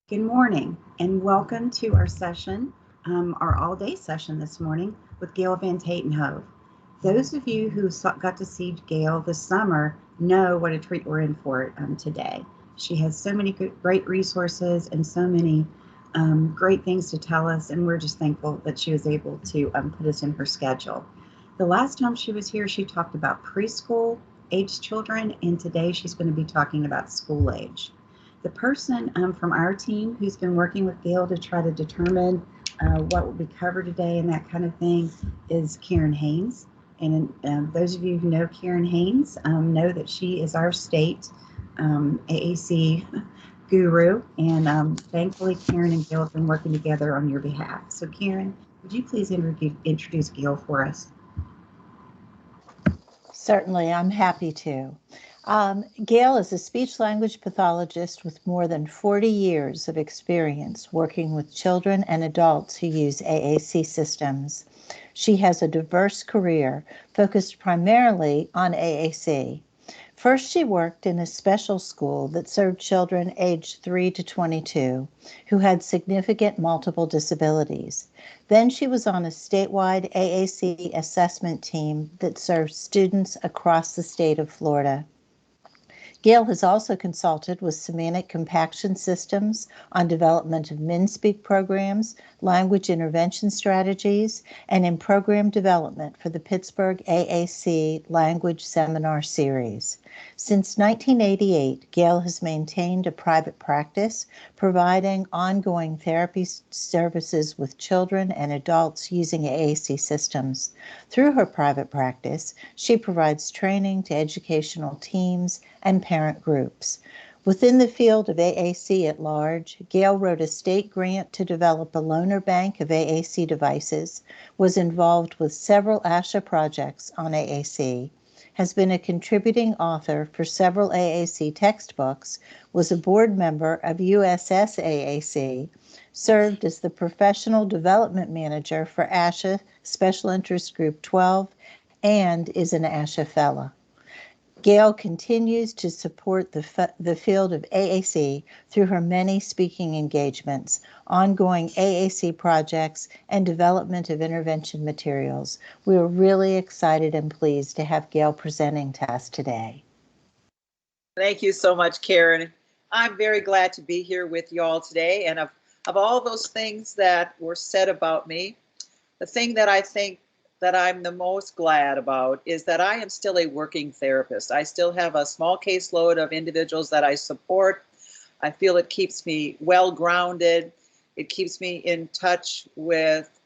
Good morning and welcome to our session, our all-day session this morning with Gail Van Tatenhove. Those of you who got to see Gail this summer know what a treat we're in for today. She has so many great resources and so many great things to tell us, and we're just thankful that she was able to put us in her schedule. The last time she was here, she talked about preschool age children, and today she's going to be talking about school age. The person from our team who's been working with Gail to try to determine what will be covered today and that kind of thing is Karen Haynes. And those of you who know Karen Haynes know that she is our state AAC guru. And thankfully, Karen and Gail have been working together on your behalf. So Karen, would you please introduce Gail for us? Certainly, I'm happy to. Gail is a speech-language pathologist with more than 40 years of experience working with children and adults who use AAC systems. She has a diverse career focused primarily on AAC. First, she worked in a special school that served children aged 3 to 22 who had significant multiple disabilities. Then she was on a statewide AAC assessment team that serves students across the state of Florida. Gail has also consulted with Semantic Compaction Systems on development of MinSpeak programs, language intervention strategies, and in program development for the Pittsburgh AAC Language Seminar Series. Since 1988, Gail has maintained a private practice, providing ongoing therapy services with children and adults using AAC systems. Through her private practice, she provides training to educational teams and parent groups. Within the field of AAC at large, Gail wrote a state grant to develop a loaner bank of AAC devices, was involved with several ASHA projects on AAC, has been a contributing author for several AAC textbooks, was a board member of USS AAC, served as the professional development manager for ASHA Special Interest Group 12, and is an ASHA Fellow. Gail continues to support the field of AAC through her many speaking engagements, ongoing AAC projects, and development of intervention materials. We are really excited and pleased to have Gail presenting to us today. Thank you so much, Karen. I'm very glad to be here with you all today. And of all those things that were said about me, the thing that I think that I'm the most glad about is that I am still a working therapist. I still have a small caseload of individuals that I support. I feel it keeps me well grounded. It keeps me in touch with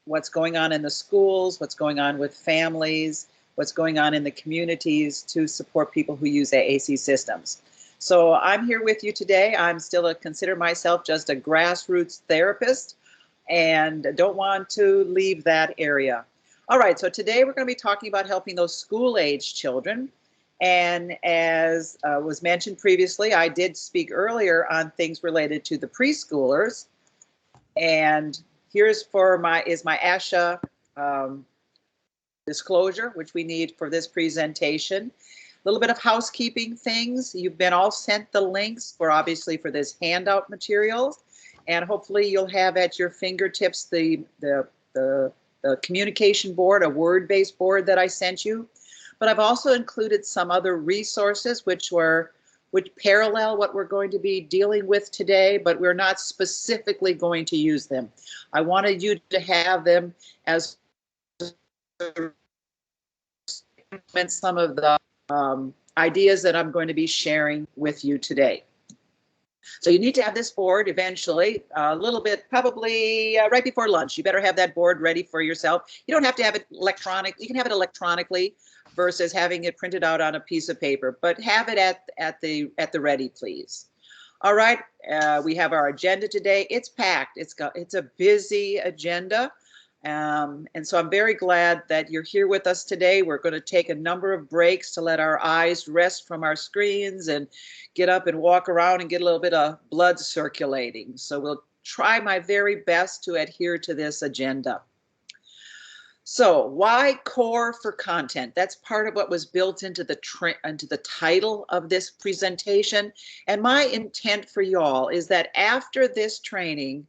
what's going on in the schools, what's going on with families, what's going on in the communities to support people who use AAC systems. So I'm here with you today. I'm still consider myself just a grassroots therapist and don't want to leave that area. All right, so today we're going to be talking about helping those school-age children. And as was mentioned previously, I did speak earlier on things related to the preschoolers. And here's my ASHA disclosure, which we need for this presentation. A little bit of housekeeping things. You've been all sent the links for this handout materials, and hopefully you'll have at your fingertips the communication board, a word-based board that I sent you. But I've also included some other resources which parallel what we're going to be dealing with today, but we're not specifically going to use them. I wanted you to have them as some of the ideas that I'm going to be sharing with you today. So you need to have this board eventually, a little bit, probably right before lunch. You better have that board ready for yourself. You don't have to have it electronic. You can have it electronically versus having it printed out on a piece of paper, but have it at the ready, please. All right, we have our agenda today. It's packed. It's a busy agenda. And so I'm very glad that you're here with us today. We're going to take a number of breaks to let our eyes rest from our screens and get up and walk around and get a little bit of blood circulating. So we'll try my very best to adhere to this agenda. So why core for content? That's part of what was built into the title of this presentation. And my intent for y'all is that after this training,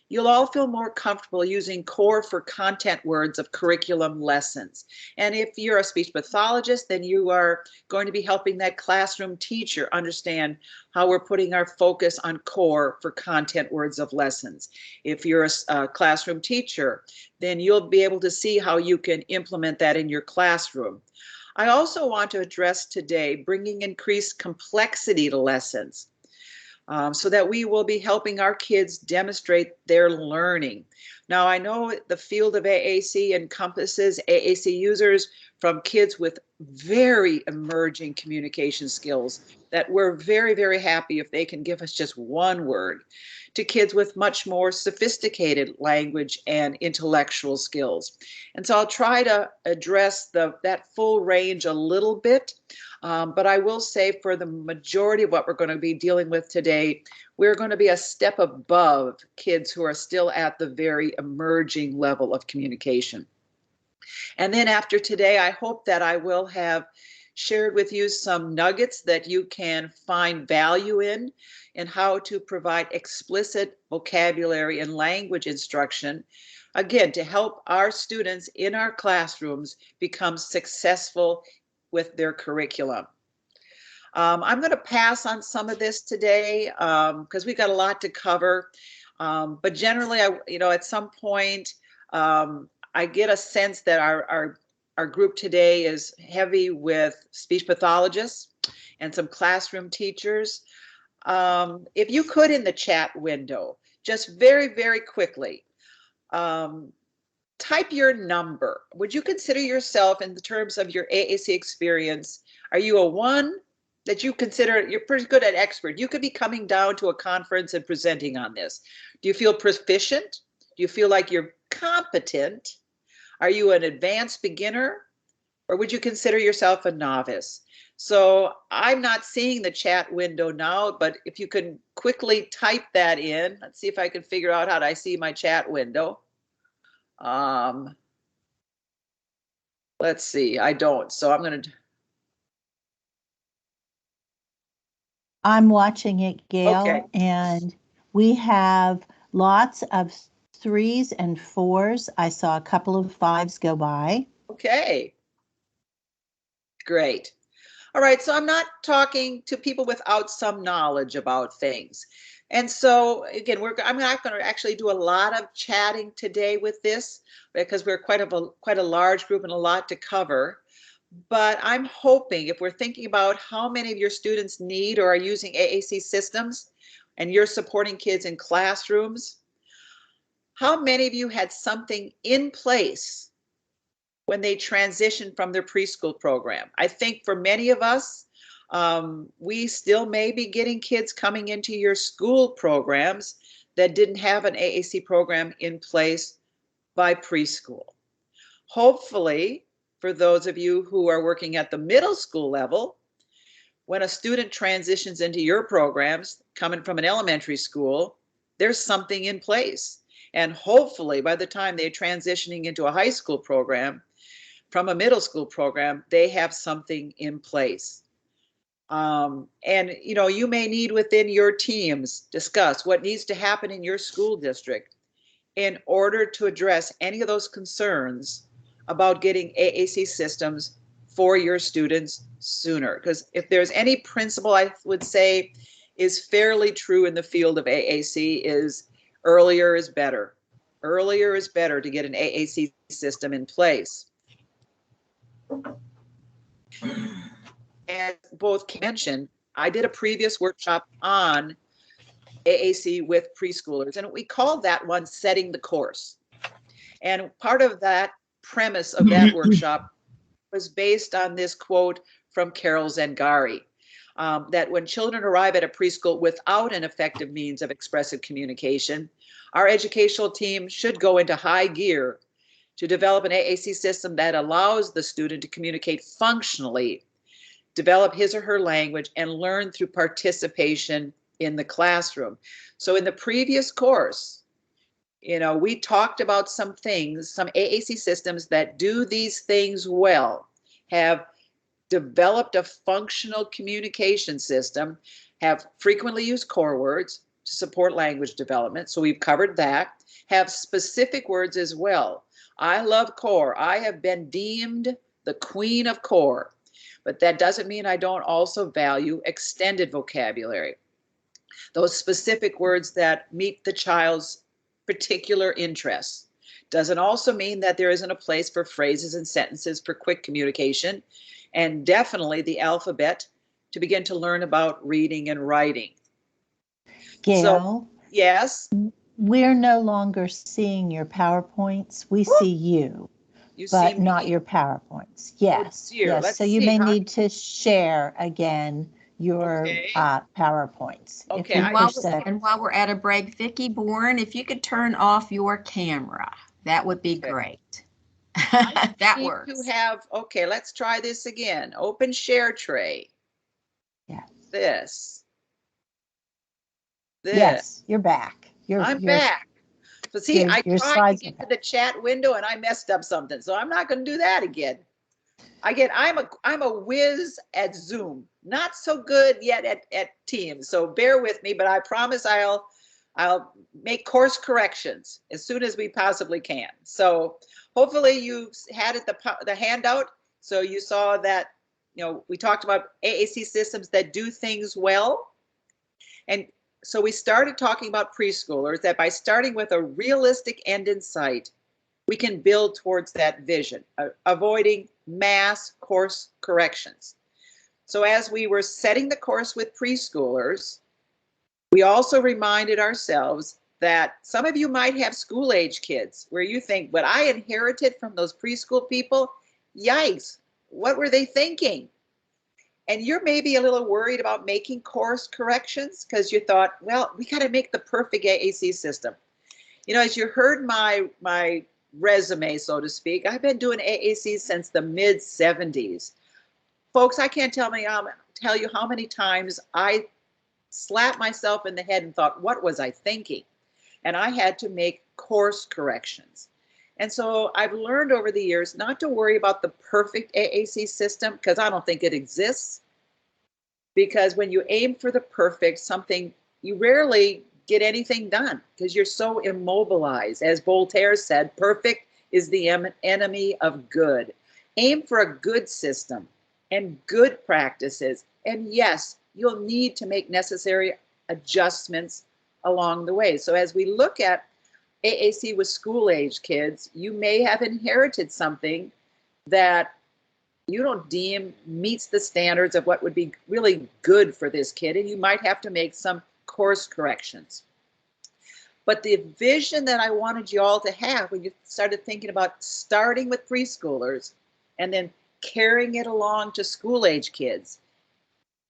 you'll all feel more comfortable using core for content words of curriculum lessons. And if you're a speech pathologist, then you are going to be helping that classroom teacher understand how we're putting our focus on core for content words of lessons. If you're a classroom teacher, then you'll be able to see how you can implement that in your classroom. I also want to address today bringing increased complexity to lessons. So that we will be helping our kids demonstrate their learning. Now, I know the field of AAC encompasses AAC users from kids with very emerging communication skills that we're very, very happy if they can give us just one word, to kids with much more sophisticated language and intellectual skills. And so I'll try to address that full range a little bit. But I will say for the majority of what we're going to be dealing with today, we're going to be a step above kids who are still at the very emerging level of communication. And then after today, I hope that I will have shared with you some nuggets that you can find value in how to provide explicit vocabulary and language instruction, again, to help our students in our classrooms become successful with their curriculum. I'm going to pass on some of this today because we've got a lot to cover. But generally, at some point, I get a sense that our group today is heavy with speech pathologists and some classroom teachers. If you could, in the chat window, just very, very quickly, type your number. Would you consider yourself, in the terms of your AAC experience, are you a 1 that you consider you're pretty good at expert? You could be coming down to a conference and presenting on this. Do you feel proficient? Do you feel like you're competent? Are you an advanced beginner? Or would you consider yourself a novice? So I'm not seeing the chat window now, but if you can quickly type that in, let's see if I can figure out how to see my chat window. Let's see, I don't, so I'm going to. I'm watching it, Gail, Okay. and we have lots of 3s and 4s. I saw a couple of 5s go by. Okay. Great. All right, so I'm not talking to people without some knowledge about things. And so again, I'm not going to actually do a lot of chatting today with this because we're quite a large group and a lot to cover. But I'm hoping, if we're thinking about how many of your students need or are using AAC systems and you're supporting kids in classrooms, how many of you had something in place when they transitioned from their preschool program? I think for many of us, we still may be getting kids coming into your school programs that didn't have an AAC program in place by preschool. Hopefully, for those of you who are working at the middle school level, when a student transitions into your programs coming from an elementary school, there's something in place. And hopefully, by the time they're transitioning into a high school program, from a middle school program, they have something in place. And you may need within your teams discuss what needs to happen in your school district in order to address any of those concerns about getting AAC systems for your students sooner. Because if there's any principle I would say is fairly true in the field of AAC, is earlier is better. Earlier is better to get an AAC system in place. As both mentioned, I did a previous workshop on AAC with preschoolers, and we called that one Setting the Course. And part of that premise of that workshop was based on this quote from Carol Zangari, that when children arrive at a preschool without an effective means of expressive communication, our educational team should go into high gear to develop an AAC system that allows the student to communicate functionally, develop his or her language, and learn through participation in the classroom. So in the previous course, You know, we talked about some things, some AAC systems that do these things well, have developed a functional communication system, have frequently used core words to support language development. So we've covered that. Have specific words as well. I love core. I have been deemed the queen of core, but that doesn't mean I don't also value extended vocabulary. Those specific words that meet the child's particular interests. Doesn't also mean that there isn't a place for phrases and sentences for quick communication, and definitely the alphabet to begin to learn about reading and writing. Gail, So, yes, we're no longer seeing your PowerPoints. We see you, you see but me. not your PowerPoints. Oh Yes, dear. yes. Let's So you see. may How, need to share again your okay. PowerPoints. If Okay. you push And while we're at a break, Vicki Bourne, if you could turn off your camera, that would be Okay. great. I That seem works. to have, okay, let's try this again. Open share tray. Yes. This. Yes, you're back. I'm back. But see, I your tried to slides get are to the chat window and I messed up something. So I'm not going to do that again. I'm a whiz at Zoom. Not so good yet at Teams. So bear with me, but I promise I'll make course corrections as soon as we possibly can. So hopefully you had it the handout. So you saw that, you know, we talked about AAC systems that do things well. And so we started talking about preschoolers, that by starting with a realistic end in sight, we can build towards that vision, avoiding mass course corrections. So as we were setting the course with preschoolers, we also reminded ourselves that some of you might have school age kids where you think, what I inherited from those preschool people, yikes, what were they thinking? And you're maybe a little worried about making course corrections because you thought, well, we got to make the perfect AAC system. You know, as you heard my resume, so to speak, I've been doing AAC since the mid 70s. Folks, I can't tell you how many times I slapped myself in the head and thought, what was I thinking? And I had to make course corrections. And so I've learned over the years not to worry about the perfect AAC system, because I don't think it exists. Because when you aim for the perfect something, you rarely get anything done because you're so immobilized. As Voltaire said, perfect is the enemy of good. Aim for a good system and good practices. And yes, you'll need to make necessary adjustments along the way. So as we look at AAC with school age kids, you may have inherited something that you don't deem meets the standards of what would be really good for this kid, and you might have to make some course corrections. But the vision that I wanted you all to have when you started thinking about starting with preschoolers and then carrying it along to school age kids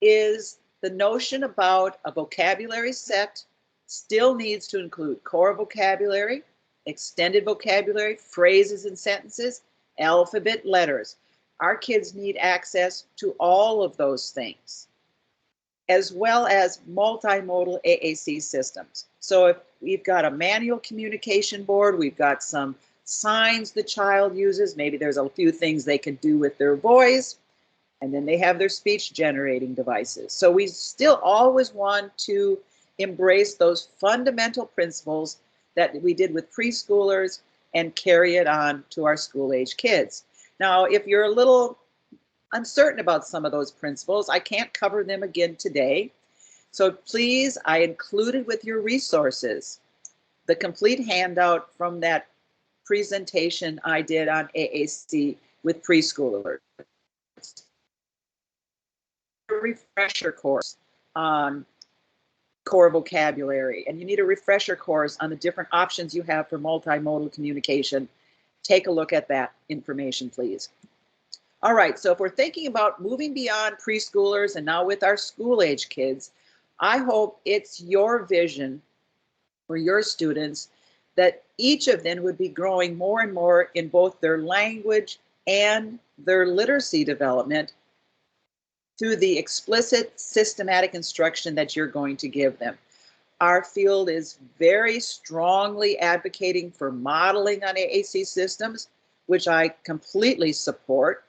is the notion about a vocabulary set still needs to include core vocabulary, extended vocabulary, phrases and sentences, alphabet, letters. Our kids need access to all of those things, as well as multimodal AAC systems. So if we've got a manual communication board, we've got some signs the child uses, maybe there's a few things they can do with their voice, and then they have their speech generating devices. So we still always want to embrace those fundamental principles that we did with preschoolers and carry it on to our school age kids. Now, if you're a little uncertain about some of those principles, I can't cover them again today. So please, I included with your resources the complete handout from that presentation I did on AAC with preschoolers. A refresher course on core vocabulary, and you need a refresher course on the different options you have for multimodal communication. Take a look at that information, please. All right, so if we're thinking about moving beyond preschoolers and now with our school age kids, I hope it's your vision for your students that each of them would be growing more and more in both their language and their literacy development through the explicit systematic instruction that you're going to give them. Our field is very strongly advocating for modeling on AAC systems, which I completely support.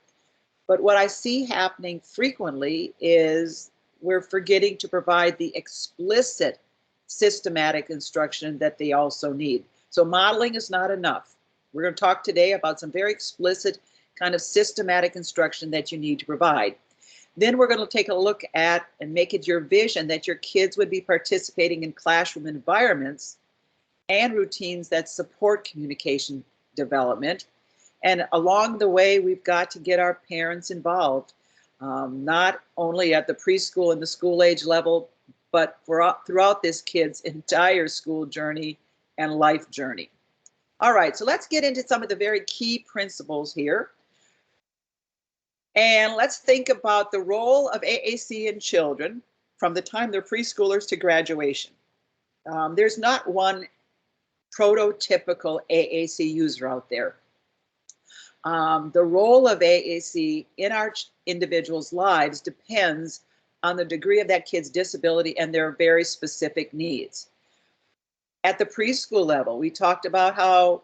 But what I see happening frequently is we're forgetting to provide the explicit systematic instruction that they also need. So modeling is not enough. We're going to talk today about some very explicit kind of systematic instruction that you need to provide. Then we're going to take a look at and make it your vision that your kids would be participating in classroom environments and routines that support communication development. And along the way, we've got to get our parents involved, not only at the preschool and the school age level, but throughout this kid's entire school journey and life journey. All right, so let's get into some of the very key principles here. And let's think about the role of AAC in children from the time they're preschoolers to graduation. There's not one prototypical AAC user out there. The role of AAC in our individuals' lives depends on the degree of that kid's disability and their very specific needs. At the preschool level, we talked about how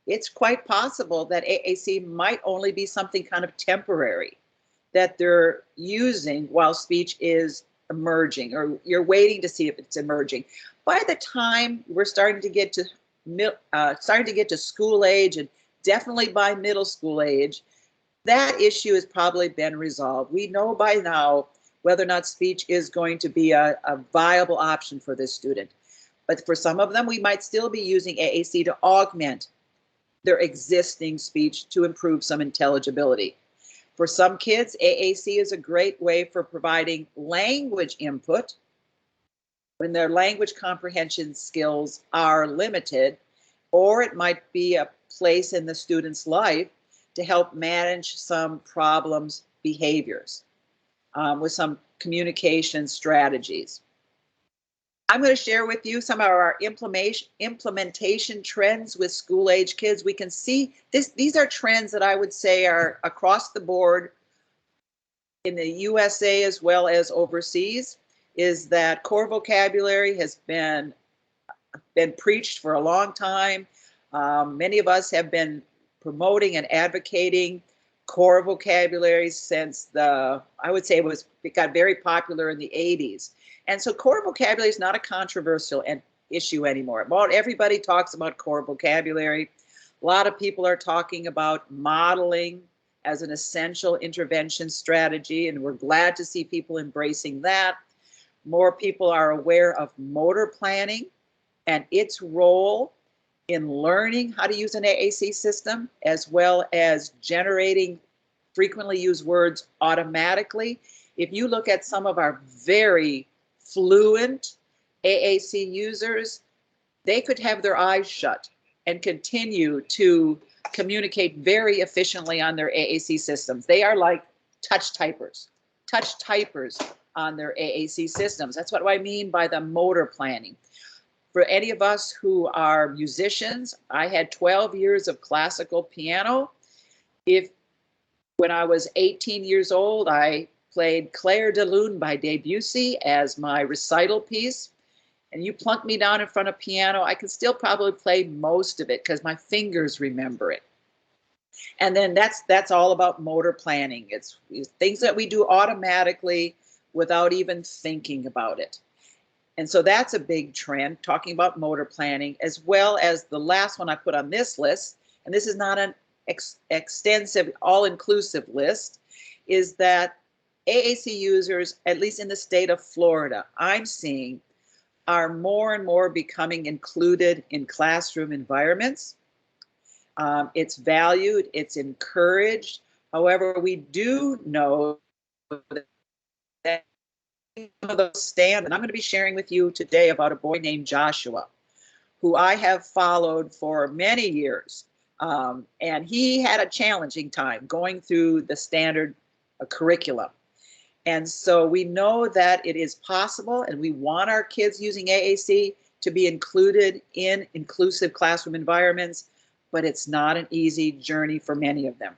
it's quite possible that AAC might only be something kind of temporary that they're using while speech is emerging, or you're waiting to see if it's emerging. By the time we're starting to get to school age, and definitely by middle school age, that issue has probably been resolved. We know by now whether or not speech is going to be a viable option for this student. But for some of them, we might still be using AAC to augment their existing speech to improve some intelligibility. For some kids, AAC is a great way for providing language input when their language comprehension skills are limited, or it might be a place in the student's life to help manage some problems, behaviors, with some communication strategies. I'm going to share with you some of our implementation trends with school age kids. We can see these are trends that I would say are across the board in the USA as well as overseas, is that core vocabulary has been preached for a long time. Many of us have been promoting and advocating core vocabulary since I would say it got very popular in the 80s. And so core vocabulary is not a controversial issue anymore. About everybody talks about core vocabulary. A lot of people are talking about modeling as an essential intervention strategy, and we're glad to see people embracing that. More people are aware of motor planning and its role in learning how to use an AAC system, as well as generating frequently used words automatically. If you look at some of our very fluent AAC users, they could have their eyes shut and continue to communicate very efficiently on their AAC systems. They are like touch typers on their AAC systems. That's what I mean by the motor planning. For any of us who are musicians, I had 12 years of classical piano. When I was 18 years old, I played Clair de Lune by Debussy as my recital piece. And you plunk me down in front of piano, I can still probably play most of it because my fingers remember it. And then that's all about motor planning. It's things that we do automatically without even thinking about it. And so that's a big trend, talking about motor planning, as well as the last one I put on this list, and this is not an extensive, all-inclusive list, is that AAC users, at least in the state of Florida, I'm seeing are more and more becoming included in classroom environments. It's valued, it's encouraged. However, we do know that some of those stand, and I'm going to be sharing with you today about a boy named Joshua, who I have followed for many years. And he had a challenging time going through the standard curriculum. And so we know that it is possible, and we want our kids using AAC to be included in inclusive classroom environments, but it's not an easy journey for many of them.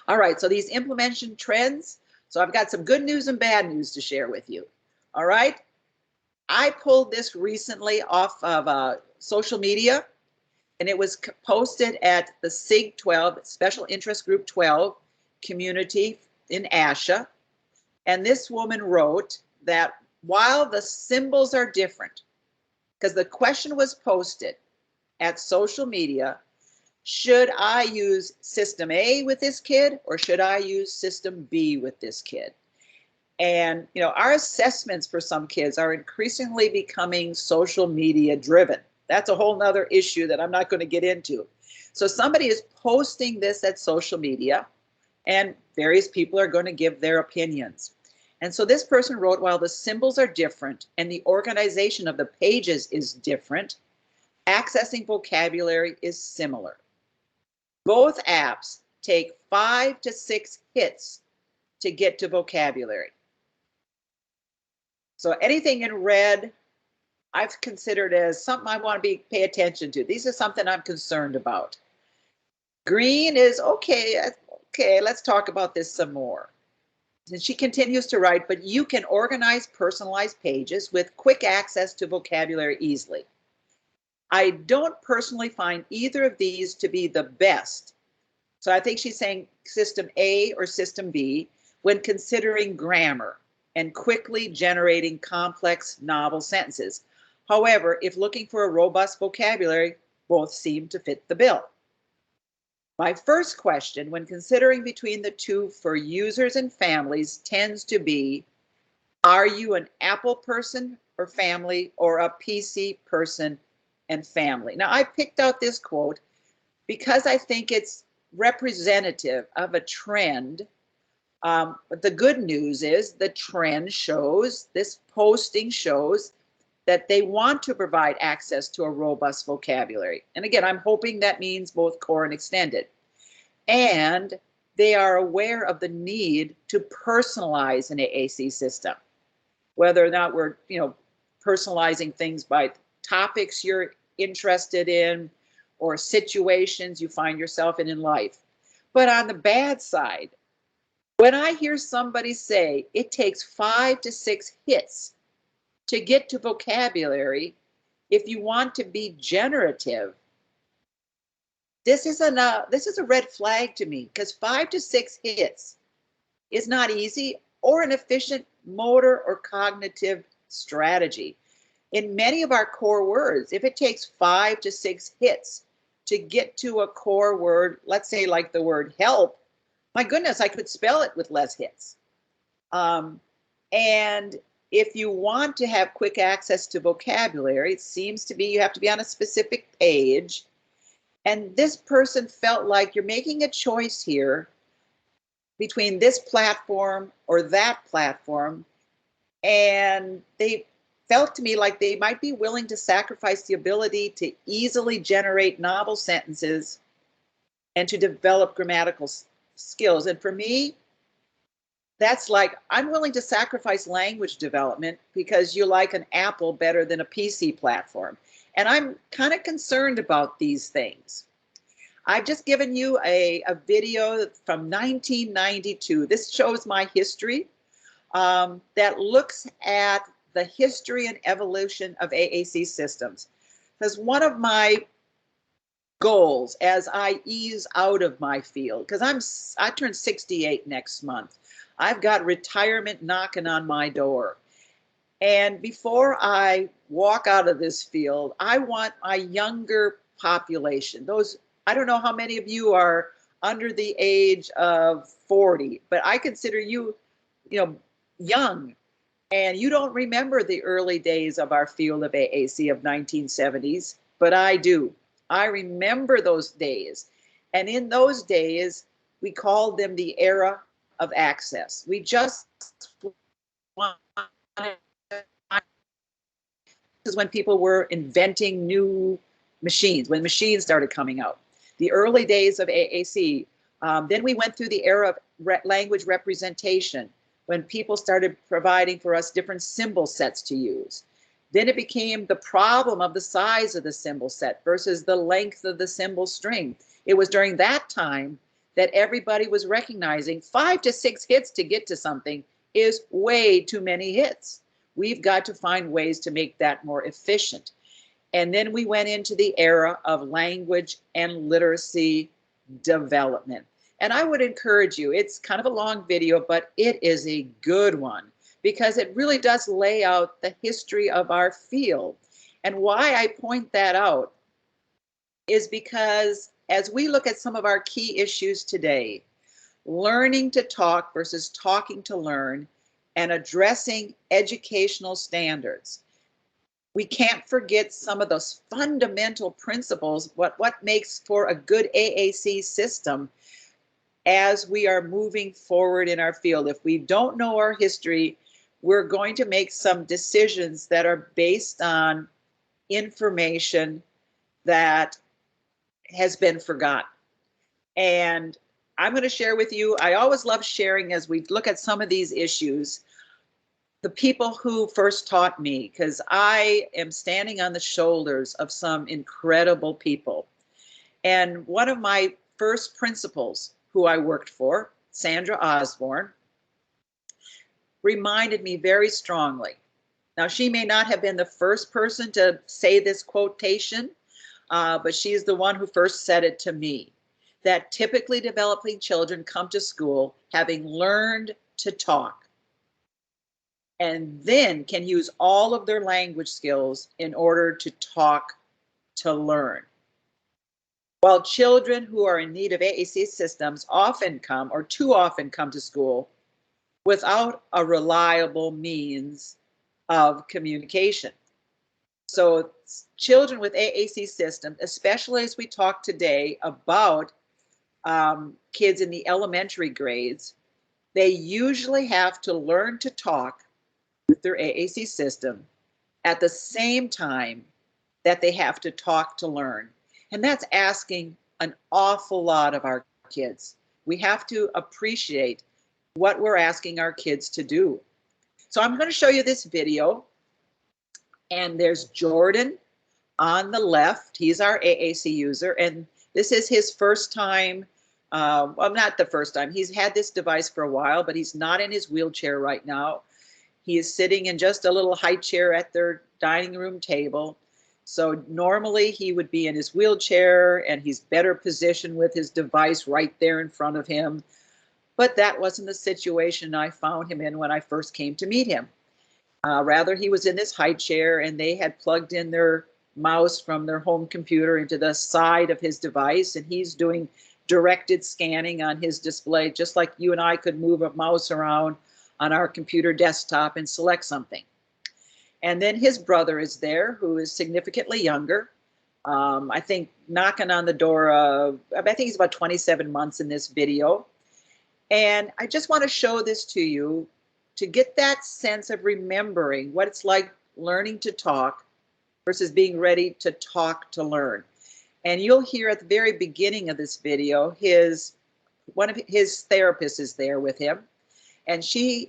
All right, so these implementation trends. So I've got some good news and bad news to share with you. All right. I pulled this recently off of social media, and it was posted at the SIG 12, Special Interest Group 12 community in Asha. And this woman wrote that while the symbols are different, because the question was posted at social media, should I use system A with this kid or should I use system B with this kid? And our assessments for some kids are increasingly becoming social media driven. That's a whole nother issue that I'm not going to get into. So somebody is posting this at social media and various people are going to give their opinions. And so this person wrote, while the symbols are different and the organization of the pages is different, accessing vocabulary is similar. Both apps take 5 to 6 hits to get to vocabulary. So anything in red, I've considered as something I want to pay attention to. These are something I'm concerned about. Green is okay, let's talk about this some more. And she continues to write, but you can organize personalized pages with quick access to vocabulary easily. I don't personally find either of these to be the best. So I think she's saying system A or system B when considering grammar and quickly generating complex novel sentences. However, if looking for a robust vocabulary, both seem to fit the bill. My first question when considering between the two for users and families tends to be, are you an Apple person or family or a PC person and family? Now, I picked out this quote because I think it's representative of a trend. But the good news is the trend shows, this posting shows that they want to provide access to a robust vocabulary. And again, I'm hoping that means both core and extended. And they are aware of the need to personalize an AAC system, whether or not we're, personalizing things by topics you're interested in or situations you find yourself in life. But on the bad side, when I hear somebody say it takes 5 to 6 hits to get to vocabulary, if you want to be generative, this is a red flag to me, because 5 to 6 hits is not easy or an efficient motor or cognitive strategy. In many of our core words, if it takes 5 to 6 hits to get to a core word, let's say like the word help, my goodness, I could spell it with less hits. And if you want to have quick access to vocabulary, it seems to be you have to be on a specific page. And this person felt like you're making a choice here between this platform or that platform. And they felt to me like they might be willing to sacrifice the ability to easily generate novel sentences and to develop grammatical skills. And for me, that's like, I'm willing to sacrifice language development because you like an Apple better than a PC platform. And I'm kind of concerned about these things. I've just given you a video from 1992. This shows my history that looks at the history and evolution of AAC systems. Because one of my goals as I ease out of my field, because I turn 68 next month. I've got retirement knocking on my door. And before I walk out of this field, I want my younger population, those, I don't know how many of you are under the age of 40, but I consider you, young. And you don't remember the early days of our field of AAC of 1970s, but I do. I remember those days. And in those days, we called them the era of access. We just wanted, this is when people were inventing new machines, when machines started coming out. The early days of AAC. Then we went through the era of language representation, when people started providing for us different symbol sets to use. Then it became the problem of the size of the symbol set versus the length of the symbol string. It was during that time that everybody was recognizing 5 to 6 hits to get to something is way too many hits. We've got to find ways to make that more efficient. And then we went into the era of language and literacy development. And I would encourage you, it's kind of a long video, but it is a good one because it really does lay out the history of our field. And why I point that out is because as we look at some of our key issues today, learning to talk versus talking to learn, and addressing educational standards, we can't forget some of those fundamental principles, what makes for a good AAC system as we are moving forward in our field. If we don't know our history, we're going to make some decisions that are based on information that has been forgotten. And I'm going to share with you, I always love sharing as we look at some of these issues, the people who first taught me, because I am standing on the shoulders of some incredible people. And one of my first principals who I worked for, Sandra Osborne, reminded me very strongly. Now, she may not have been the first person to say this quotation, but she is the one who first said it to me, that typically developing children come to school having learned to talk and then can use all of their language skills in order to talk to learn. While children who are in need of AAC systems often come, or too often come to school without a reliable means of communication. So children with AAC systems, especially as we talk today about kids in the elementary grades, they usually have to learn to talk with their AAC system at the same time that they have to talk to learn. And that's asking an awful lot of our kids. We have to appreciate what we're asking our kids to do. So I'm going to show you this video. And there's Jordan on the left. He's our AAC user. And this is his first time. Well, not the first time. He's had this device for a while, but he's not in his wheelchair right now. He is sitting in just a little high chair at their dining room table. So normally he would be in his wheelchair and he's better positioned with his device right there in front of him. But that wasn't the situation I found him in when I first came to meet him. Rather, he was in this high chair and they had plugged in their mouse from their home computer into the side of his device, and he's doing directed scanning on his display, just like you and I could move a mouse around on our computer desktop and select something. And then his brother is there, who is significantly younger. I think knocking on the door of, I think he's about 27 months in this video. And I just want to show this to you to get that sense of remembering what it's like learning to talk versus being ready to talk to learn. And you'll hear at the very beginning of this video, one of his therapists is there with him, and she's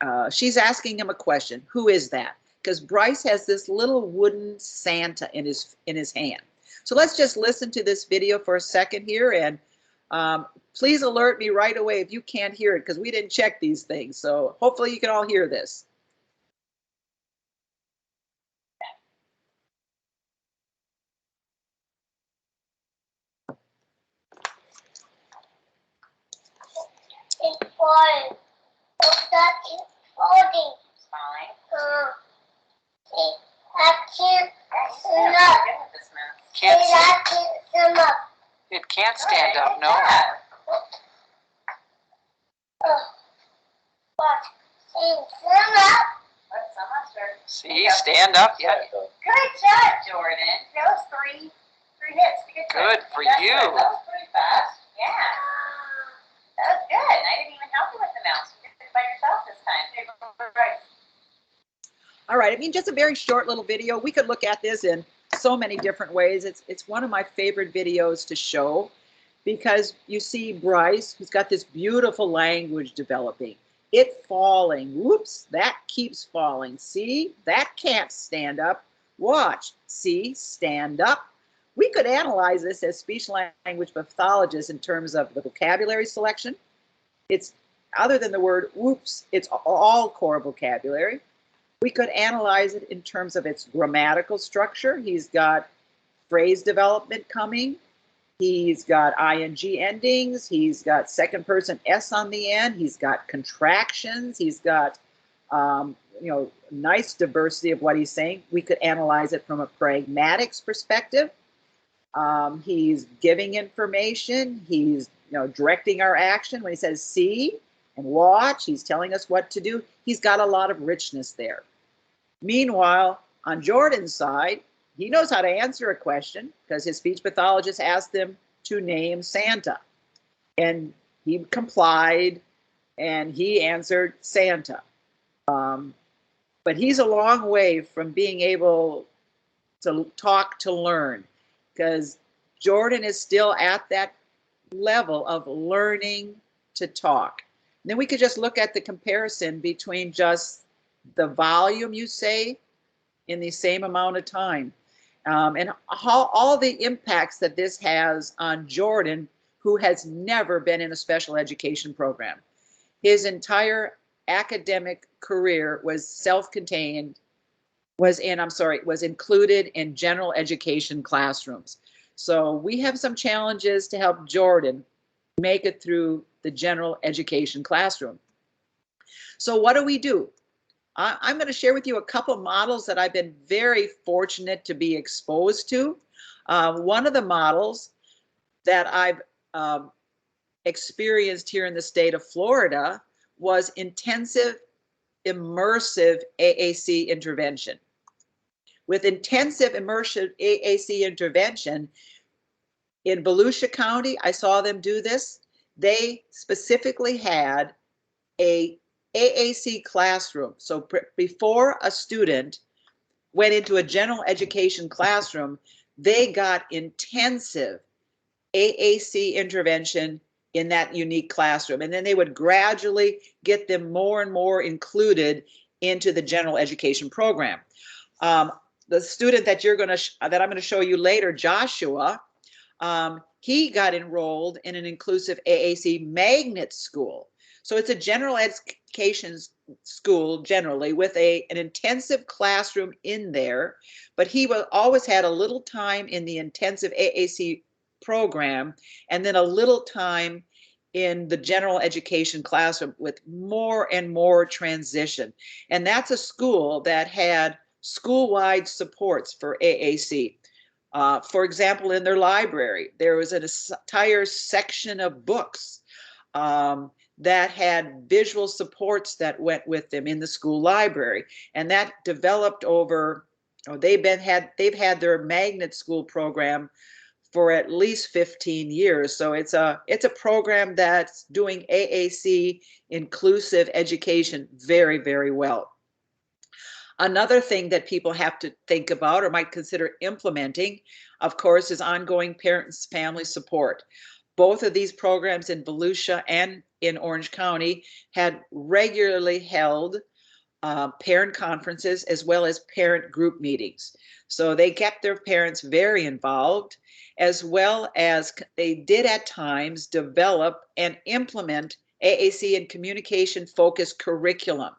asking him a question. Who is that? Because Bryce has this little wooden Santa in his hand. So let's just listen to this video for a second here, and please alert me right away if you can't hear it, because we didn't check these things. So hopefully you can all hear this. It's falling. That is falling. I can't stand up. Can't I can't stand up. It can't stand up, no. What? Stand up. See, stand up, yeah. Good job, Jordan. That was three hits. Good for you. That was pretty fast. Yeah. That was good. And I didn't even help you with the mouse. You did it by yourself this time. Right. All right, I mean, just a very short little video. We could look at this in so many different ways. It's one of my favorite videos to show because you see Bryce, who's got this beautiful language developing. It falling. Whoops, that keeps falling. See, that can't stand up. Watch. See, stand up. We could analyze this as speech language pathologists in terms of the vocabulary selection. It's other than the word whoops, it's all core vocabulary. We could analyze it in terms of its grammatical structure. He's got phrase development coming. He's got ing endings. He's got second person s on the end. He's got contractions. He's got, nice diversity of what he's saying. We could analyze it from a pragmatics perspective. He's giving information. He's, directing our action. When he says see and watch, he's telling us what to do. He's got a lot of richness there. Meanwhile, on Jordan's side, he knows how to answer a question because his speech pathologist asked him to name Santa. And he complied and he answered Santa. But he's a long way from being able to talk to learn, because Jordan is still at that level of learning to talk. And then we could just look at the comparison between just the volume you say in the same amount of time, and how all the impacts that this has on Jordan, who has never been in a special education program. His entire academic career was self-contained, was included in general education classrooms. So we have some challenges to help Jordan make it through the general education classroom. So what do? I'm going to share with you a couple models that I've been very fortunate to be exposed to. One of the models that I've experienced here in the state of Florida was intensive immersive AAC intervention. With intensive immersive AAC intervention in Volusia County, I saw them do this. They specifically had a AAC classroom. So before a student went into a general education classroom, they got intensive AAC intervention in that unique classroom. And then they would gradually get them more and more included into the general education program. The student that I'm going to show you later, Joshua, he got enrolled in an inclusive AAC magnet school. So it's a general education school generally with an intensive classroom in there, but he always had a little time in the intensive AAC program and then a little time in the general education classroom with more and more transition. And that's a school that had school-wide supports for AAC. For example, in their library, there was an entire section of books that had visual supports that went with them in the school library, and that developed over. They've had their magnet school program for at least 15 years. So it's a program that's doing AAC inclusive education very, very well. Another thing that people have to think about or might consider implementing, of course, is ongoing parents family support. Both of these programs in Volusia and in Orange County had regularly held parent conferences as well as parent group meetings. So they kept their parents very involved, as well as they did at times develop and implement AAC and communication focused curriculum,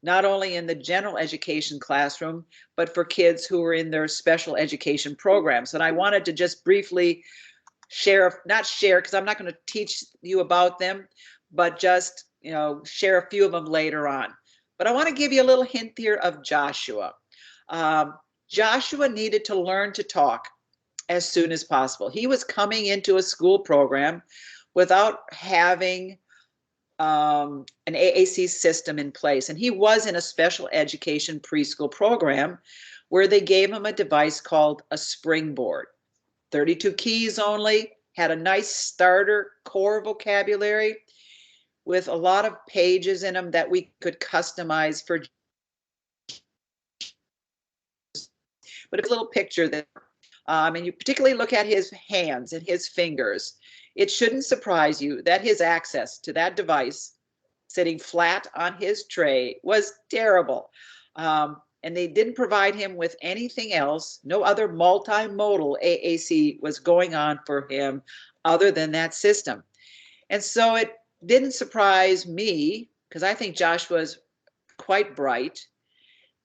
not only in the general education classroom, but for kids who were in their special education programs. And I wanted to just briefly not share, because I'm not going to teach you about them, but just, share a few of them later on. But I want to give you a little hint here of Joshua. Joshua needed to learn to talk as soon as possible. He was coming into a school program without having an AAC system in place. And he was in a special education preschool program where they gave him a device called a springboard. 32 keys only, had a nice starter core vocabulary with a lot of pages in them that we could customize for. But a little picture there. And you particularly look at his hands and his fingers. It shouldn't surprise you that his access to that device sitting flat on his tray was terrible. And they didn't provide him with anything else. No other multimodal AAC was going on for him other than that system. And so it didn't surprise me, because I think Joshua's quite bright.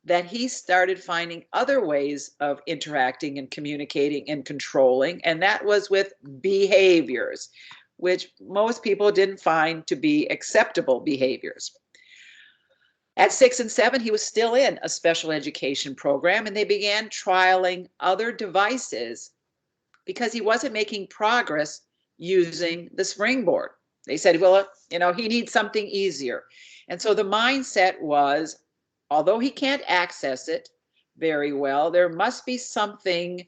that he started finding other ways of interacting and communicating and controlling, and that was with behaviors, which most people didn't find to be acceptable behaviors. At 6 and 7, he was still in a special education program, and they began trialing other devices because he wasn't making progress using the springboard. They said, well, he needs something easier. And so the mindset was, although he can't access it very well, there must be something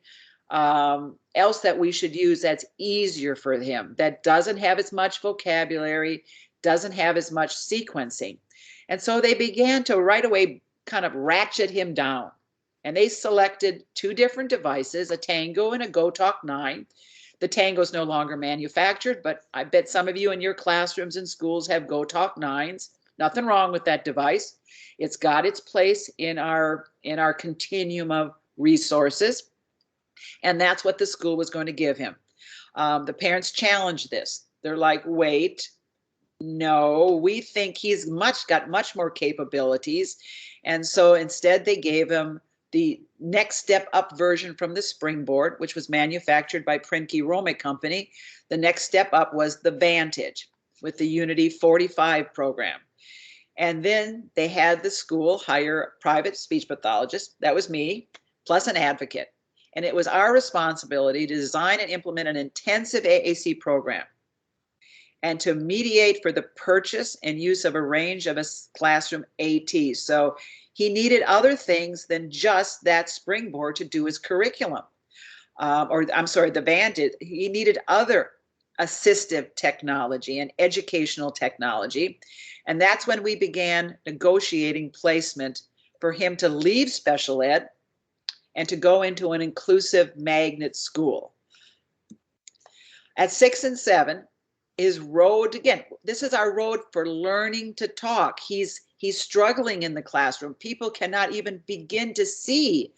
else that we should use that's easier for him, that doesn't have as much vocabulary, doesn't have as much sequencing. And so they began to right away kind of ratchet him down. And they selected 2 different devices, a Tango and a GoTalk 9. The Tango is no longer manufactured, but I bet some of you in your classrooms and schools have GoTalk 9s. Nothing wrong with that device. It's got its place in our continuum of resources. And that's what the school was going to give him. The parents challenged this. They're like, wait, no, we think he's got much more capabilities. And so instead they gave him the next step up version from the Springboard, which was manufactured by Printke Romick Company. The next step up was the Vantage with the Unity 45 program. And then they had the school hire a private speech pathologist, that was me, plus an advocate. And it was our responsibility to design and implement an intensive AAC program and to mediate for the purchase and use of a range of a classroom ATs. So he needed other things than just that Springboard to do his curriculum. The Vantage. He needed other assistive technology and educational technology. And that's when we began negotiating placement for him to leave special ed and to go into an inclusive magnet school. At 6 and 7, his road, again, this is our road for learning to talk. He's struggling in the classroom. People cannot even begin to see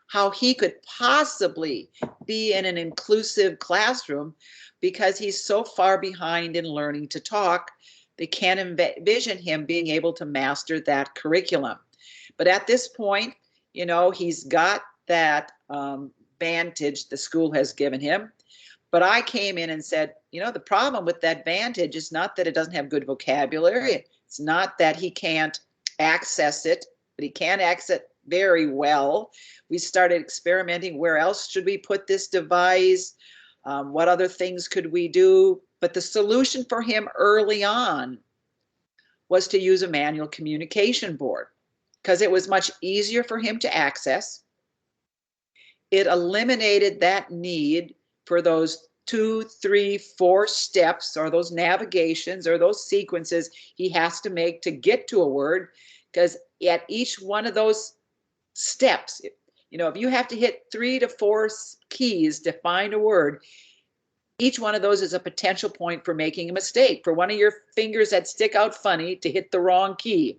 how he could possibly be in an inclusive classroom because he's so far behind in learning to talk. They can't envision him being able to master that curriculum. But at this point, he's got that Vantage the school has given him. But I came in and said, the problem with that Vantage is not that it doesn't have good vocabulary. It's not that he can't access it, but he can access it very well. We started experimenting. Where else should we put this device? What other things could we do? But the solution for him early on was to use a manual communication board because it was much easier for him to access. It eliminated that need for those 2, 3, 4 steps or those navigations or those sequences he has to make to get to a word, because at each one of those steps, if you have to hit 3 to 4 keys to find a word, each one of those is a potential point for making a mistake, for one of your fingers that stick out funny to hit the wrong key.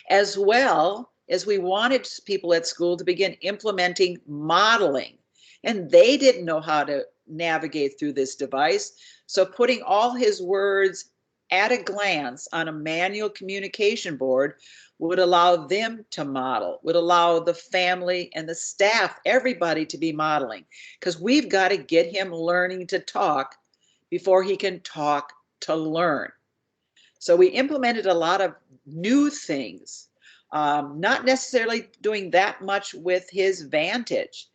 As well as we wanted people at school to begin implementing modeling, and they didn't know how to navigate through this device. So putting all his words at a glance on a manual communication board would allow them to model, would allow the family and the staff, everybody to be modeling, because we've got to get him learning to talk before he can talk to learn. So we implemented a lot of new things, not necessarily doing that much with his Vantage.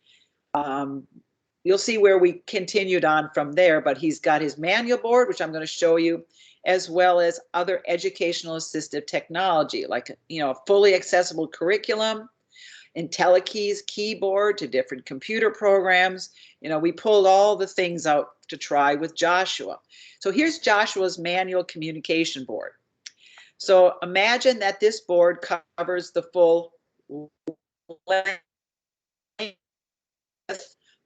You'll see where we continued on from there, but he's got his manual board, which I'm going to show you, as well as other educational assistive technology, like, a fully accessible curriculum, IntelliKeys keyboard to different computer programs. We pulled all the things out to try with Joshua. So here's Joshua's manual communication board. So imagine that this board covers the full length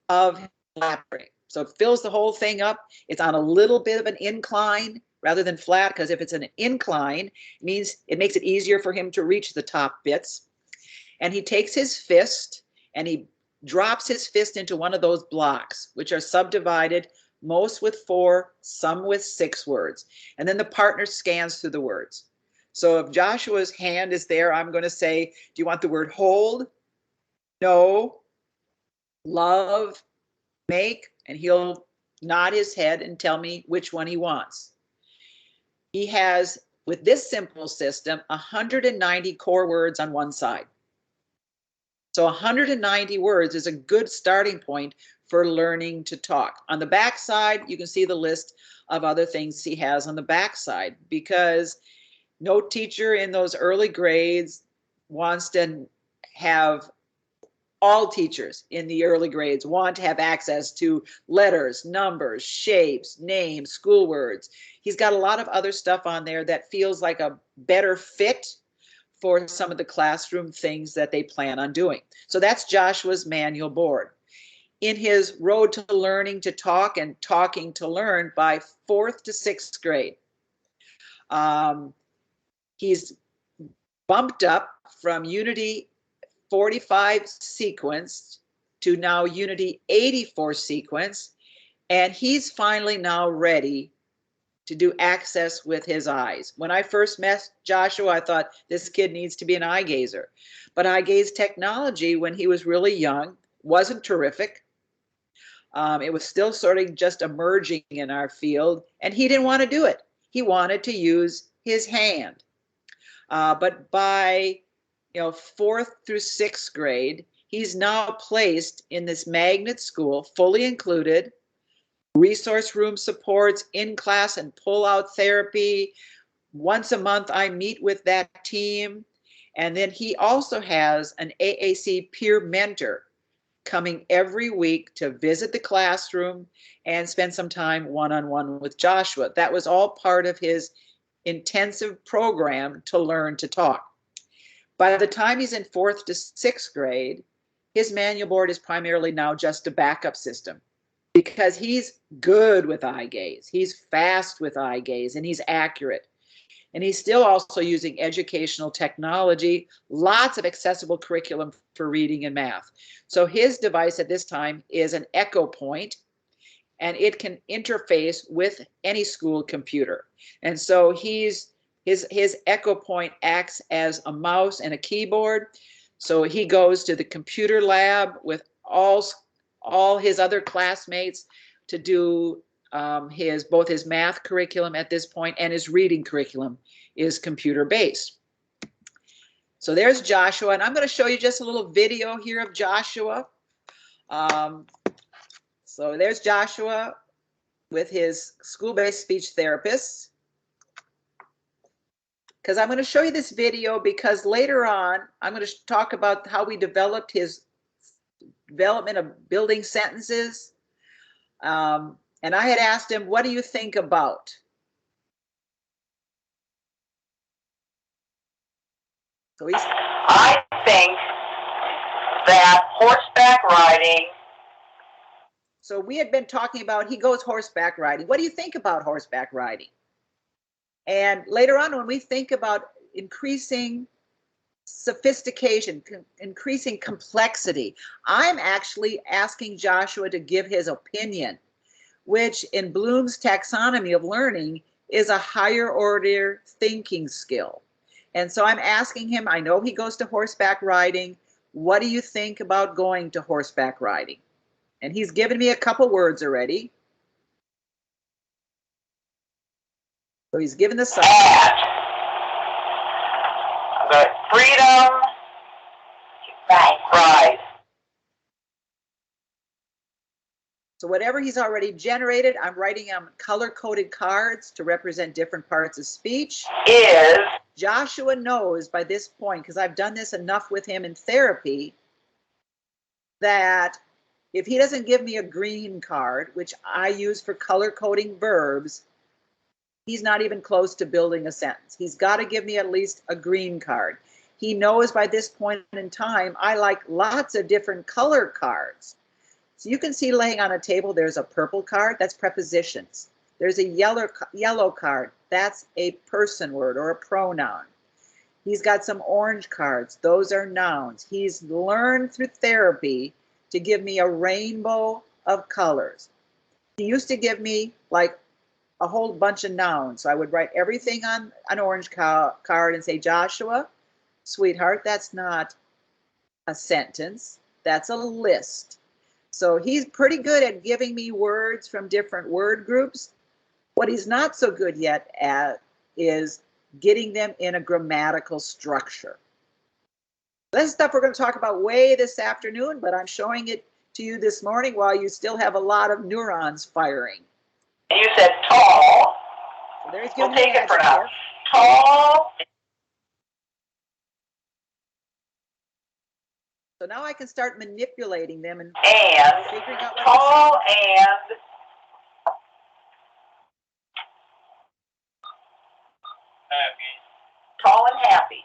of library. So it fills the whole thing up. It's on a little bit of an incline rather than flat, because if it's an incline, it makes it easier for him to reach the top bits. And he takes his fist and he drops his fist into one of those blocks, which are subdivided, most with 4, some with 6 words. And then the partner scans through the words. So if Joshua's hand is there, I'm going to say, do you want the word hold? No. Love? Make? And he'll nod his head and tell me which one he wants. He has, with this simple system, 190 core words on one side. So 190 words is a good starting point for learning to talk. On the back side, you can see the list of other things he has on the back side, because no teacher in those early grades wants to have, all teachers in the early grades want to have access to letters, numbers, shapes, names, school words. He's got a lot of other stuff on there that feels like a better fit for some of the classroom things that they plan on doing. So that's Joshua's manual board. In his Road to Learning to Talk and Talking to Learn by 4th to 6th grade, he's bumped up from Unity 45 sequence to now Unity 84 sequence, and he's finally now ready to do access with his eyes. When I first met Joshua, I thought this kid needs to be an eye gazer. But eye gaze technology, when he was really young, wasn't terrific. It was still sort of just emerging in our field, and he didn't want to do it. He wanted to use his hand. But by 4th through 6th grade, he's now placed in this magnet school, fully included, resource room supports, in-class and pull-out therapy. Once a month, I meet with that team. And then he also has an AAC peer mentor coming every week to visit the classroom and spend some time one-on-one with Joshua. That was all part of his intensive program to learn to talk. By the time he's in 4th to 6th grade, his manual board is primarily now just a backup system, because he's good with eye gaze, he's fast with eye gaze, and he's accurate. And he's still also using educational technology, lots of accessible curriculum for reading and math. So his device at this time is an Echo Point, and it can interface with any school computer. And so his Echo Point acts as a mouse and a keyboard. So he goes to the computer lab with all his other classmates to do both his math curriculum at this point and his reading curriculum is computer based. So there's Joshua, and I'm going to show you just a little video here of Joshua. So there's Joshua with his school-based speech therapist. Because I'm going to show you this video, because later on I'm going to talk about how we developed his development of building sentences. And I had asked him, what do you think about? So I think that horseback riding. So we had been talking about, he goes horseback riding. What do you think about horseback riding? And later on, when we think about increasing sophistication, increasing complexity, I'm actually asking Joshua to give his opinion, which in Bloom's taxonomy of learning is a higher order thinking skill. And so I'm asking him, I know he goes to horseback riding. What do you think about going to horseback riding? And he's given me a couple words already. So he's given the sign. The freedom ride. So whatever he's already generated, I'm writing on color-coded cards to represent different parts of speech. Is Joshua knows by this point, because I've done this enough with him in therapy, that if he doesn't give me a green card, which I use for color-coding verbs, he's not even close to building a sentence. He's got to give me at least a green card. He knows by this point in time, I like lots of different color cards. So you can see laying on a table, there's a purple card, that's prepositions. There's a yellow card, that's a person word or a pronoun. He's got some orange cards, those are nouns. He's learned through therapy to give me a rainbow of colors. He used to give me like a whole bunch of nouns. So I would write everything on an orange card and say, Joshua, sweetheart, that's not a sentence, that's a list. So he's pretty good at giving me words from different word groups. What he's not so good yet at is getting them in a grammatical structure. This stuff we're going to talk about way this afternoon, but I'm showing it to you this morning while you still have a lot of neurons firing. You said tall. So there's We'll take it for now. adjective. Tall. So now I can start manipulating them and figuring out what tall and happy. Tall and happy.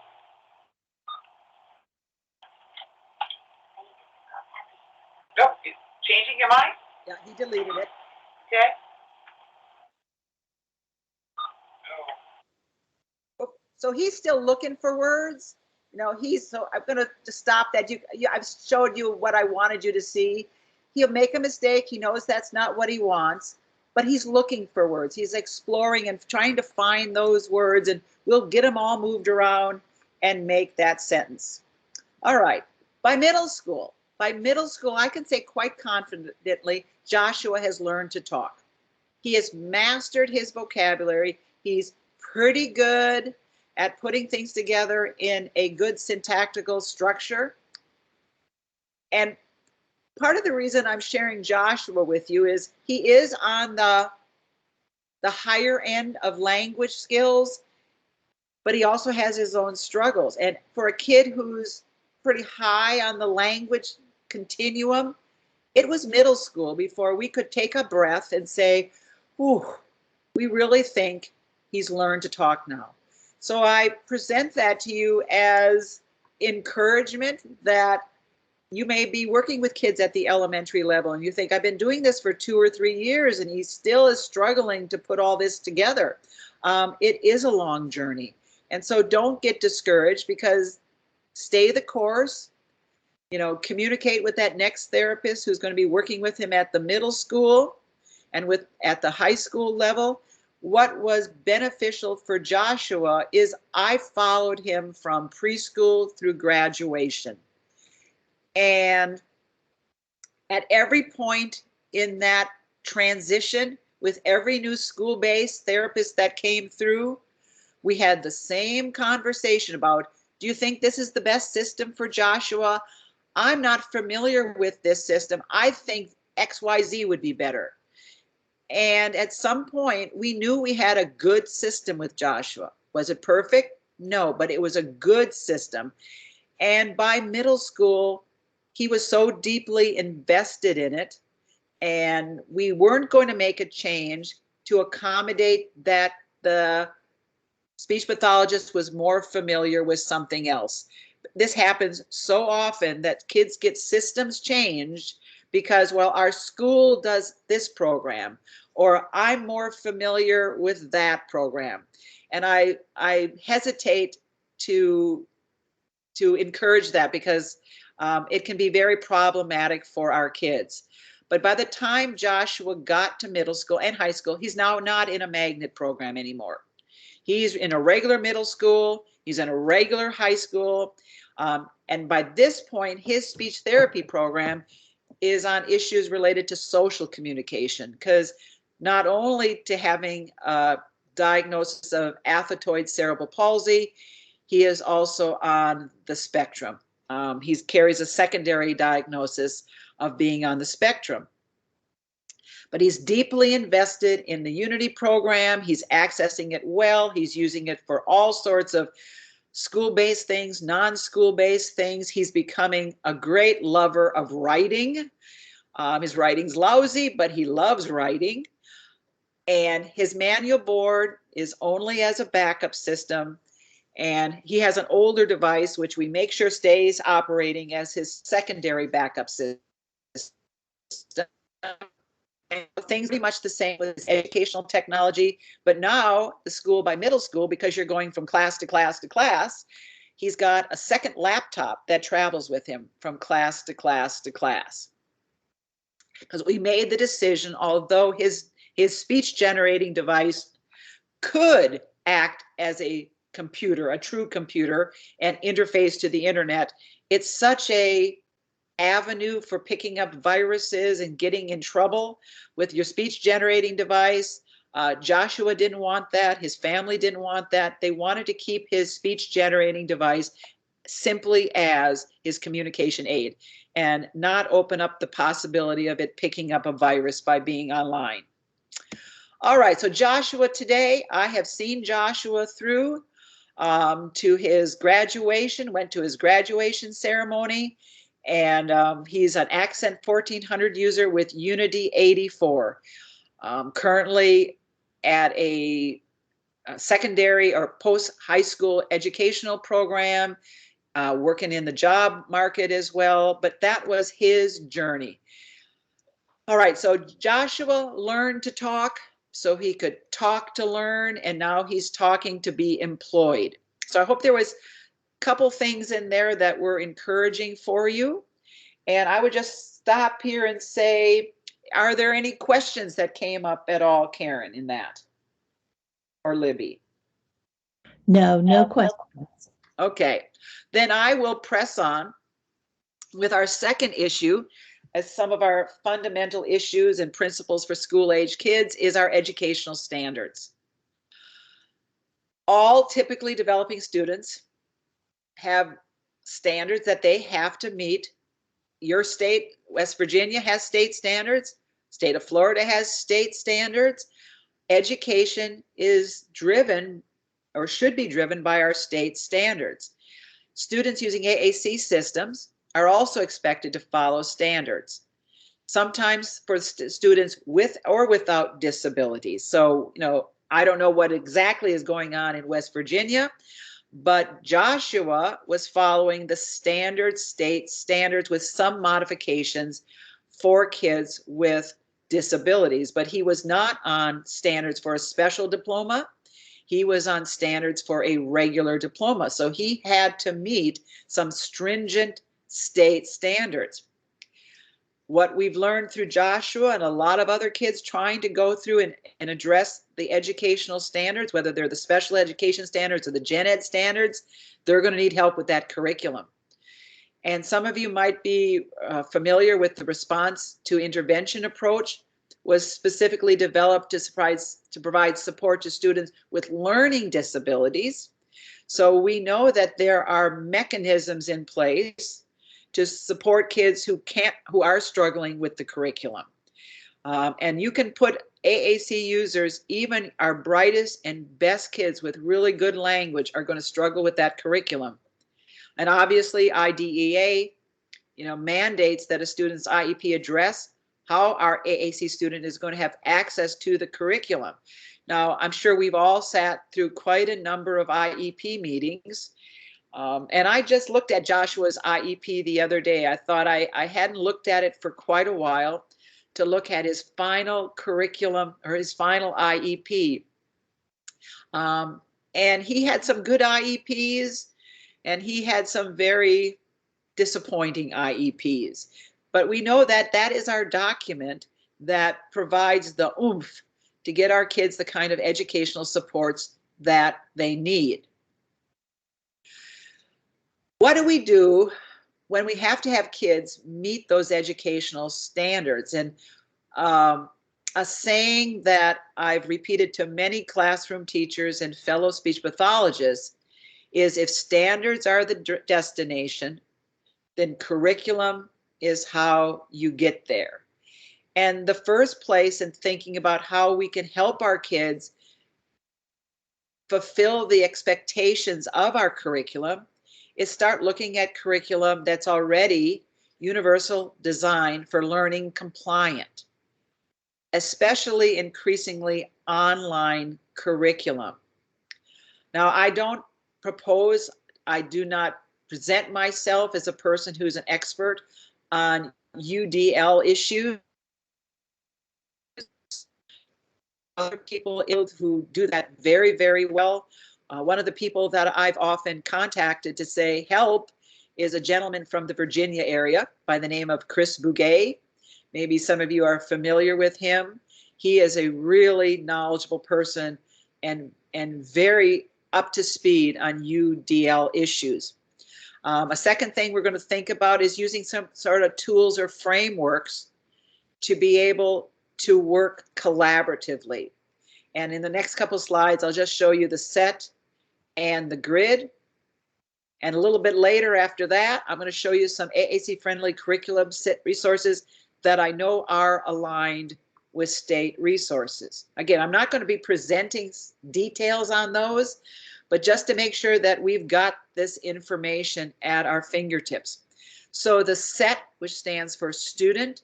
Nope. Changing your mind? Yeah, he deleted it. Okay. So he's still looking for words. You know, so I'm going to stop that. I've showed you what I wanted you to see. He'll make a mistake. He knows that's not what he wants, but he's looking for words. He's exploring and trying to find those words, and we'll get them all moved around and make that sentence. All right. By middle school, I can say quite confidently, Joshua has learned to talk. He has mastered his vocabulary. He's pretty good at putting things together in a good syntactical structure. And part of the reason I'm sharing Joshua with you is he is on the higher end of language skills, but he also has his own struggles. And for a kid who's pretty high on the language continuum, it was middle school before we could take a breath and say, "Ooh, we really think he's learned to talk now." So I present that to you as encouragement that you may be working with kids at the elementary level and you think, I've been doing this for 2 or 3 years and he still is struggling to put all this together. It is a long journey. And so don't get discouraged, because stay the course, you know, communicate with that next therapist who's going to be working with him at the middle school and at the high school level. What was beneficial for Joshua is I followed him from preschool through graduation. And at every point in that transition, with every new school-based therapist that came through, we had the same conversation about, do you think this is the best system for Joshua? I'm not familiar with this system. I think XYZ would be better. And at some point, we knew we had a good system with Joshua. Was it perfect? No, but it was a good system. And by middle school, he was so deeply invested in it, and we weren't going to make a change to accommodate that the speech pathologist was more familiar with something else. This happens so often that kids get systems changed because, well, our school does this program, or I'm more familiar with that program. And I hesitate to encourage that, because it can be very problematic for our kids. But by the time Joshua got to middle school and high school, he's now not in a magnet program anymore. He's in a regular middle school, he's in a regular high school. And by this point, his speech therapy program is on issues related to social communication, because not only to having a diagnosis of athetoid cerebral palsy, he is also on the spectrum. He carries a secondary diagnosis of being on the spectrum. But he's deeply invested in the Unity program. He's accessing it well. He's using it for all sorts of school-based things, non-school-based things. He's becoming a great lover of writing. His writing's lousy, but he loves writing. And his manual board is only as a backup system. And he has an older device, which we make sure stays operating as his secondary backup system. And things be much the same with his educational technology, but now the school by middle school, because you're going from class to class to class, he's got a second laptop that travels with him from class to class to class. Because we made the decision, although his His speech generating device could act as a computer, a true computer, and interface to the internet. It's such a avenue for picking up viruses and getting in trouble with your speech generating device. Joshua didn't want that. His family didn't want that. They wanted to keep his speech generating device simply as his communication aid and not open up the possibility of it picking up a virus by being online. All right, so Joshua today, I have seen Joshua through to his graduation, went to his graduation ceremony, and he's an Accent 1400 user with Unity 84. Currently at a secondary or post-high school educational program, working in the job market as well, but that was his journey. All right, so Joshua learned to talk so he could talk to learn, and now he's talking to be employed. So I hope there was a couple things in there that were encouraging for you. And I would just stop here and say, are there any questions that came up at all, Karen, in that? Or Libby? No questions. Okay, then I will press on with our second issue, as some of our fundamental issues and principles for school-age kids is our educational standards. All typically developing students have standards that they have to meet. Your state, West Virginia, has state standards. State of Florida has state standards. Education is driven or should be driven by our state standards. Students using AAC systems are also expected to follow standards, sometimes for students with or without disabilities. So, I don't know what exactly is going on in West Virginia, but Joshua was following the standard state standards with some modifications for kids with disabilities, but he was not on standards for a special diploma. He was on standards for a regular diploma. So he had to meet some stringent state standards. What we've learned through Joshua and a lot of other kids trying to go through and address the educational standards, whether they're the special education standards or the gen ed standards, they're going to need help with that curriculum. And some of you might be familiar with the response to intervention approach, was specifically developed to provide support to students with learning disabilities. So we know that there are mechanisms in place to support kids who are struggling with the curriculum. And you can put AAC users, even our brightest and best kids with really good language, are going to struggle with that curriculum. And obviously IDEA, mandates that a student's IEP address how our AAC student is going to have access to the curriculum. Now, I'm sure we've all sat through quite a number of IEP meetings. And I just looked at Joshua's IEP the other day. I thought I hadn't looked at it for quite a while, to look at his final curriculum or his final IEP. And he had some good IEPs and he had some very disappointing IEPs. But we know that that is our document that provides the oomph to get our kids the kind of educational supports that they need. What do we do when we have to have kids meet those educational standards? And a saying that I've repeated to many classroom teachers and fellow speech pathologists is, if standards are the destination, then curriculum is how you get there. And the first place in thinking about how we can help our kids fulfill the expectations of our curriculum is start looking at curriculum that's already universal design for learning compliant, especially increasingly online curriculum. Now, I do not present myself as a person who's an expert on UDL issues. Other people who do that very, very well. One of the people that I've often contacted to say help is a gentleman from the Virginia area by the name of Chris Bouguet. Maybe some of you are familiar with him. He is a really knowledgeable person and very up to speed on UDL issues. A second thing we're going to think about is using some sort of tools or frameworks to be able to work collaboratively. And in the next couple of slides, I'll just show you the set and the grid. And a little bit later after that, I'm going to show you some AAC-friendly curriculum set resources that I know are aligned with state resources. Again, I'm not going to be presenting details on those, but just to make sure that we've got this information at our fingertips. So the SET, which stands for Student,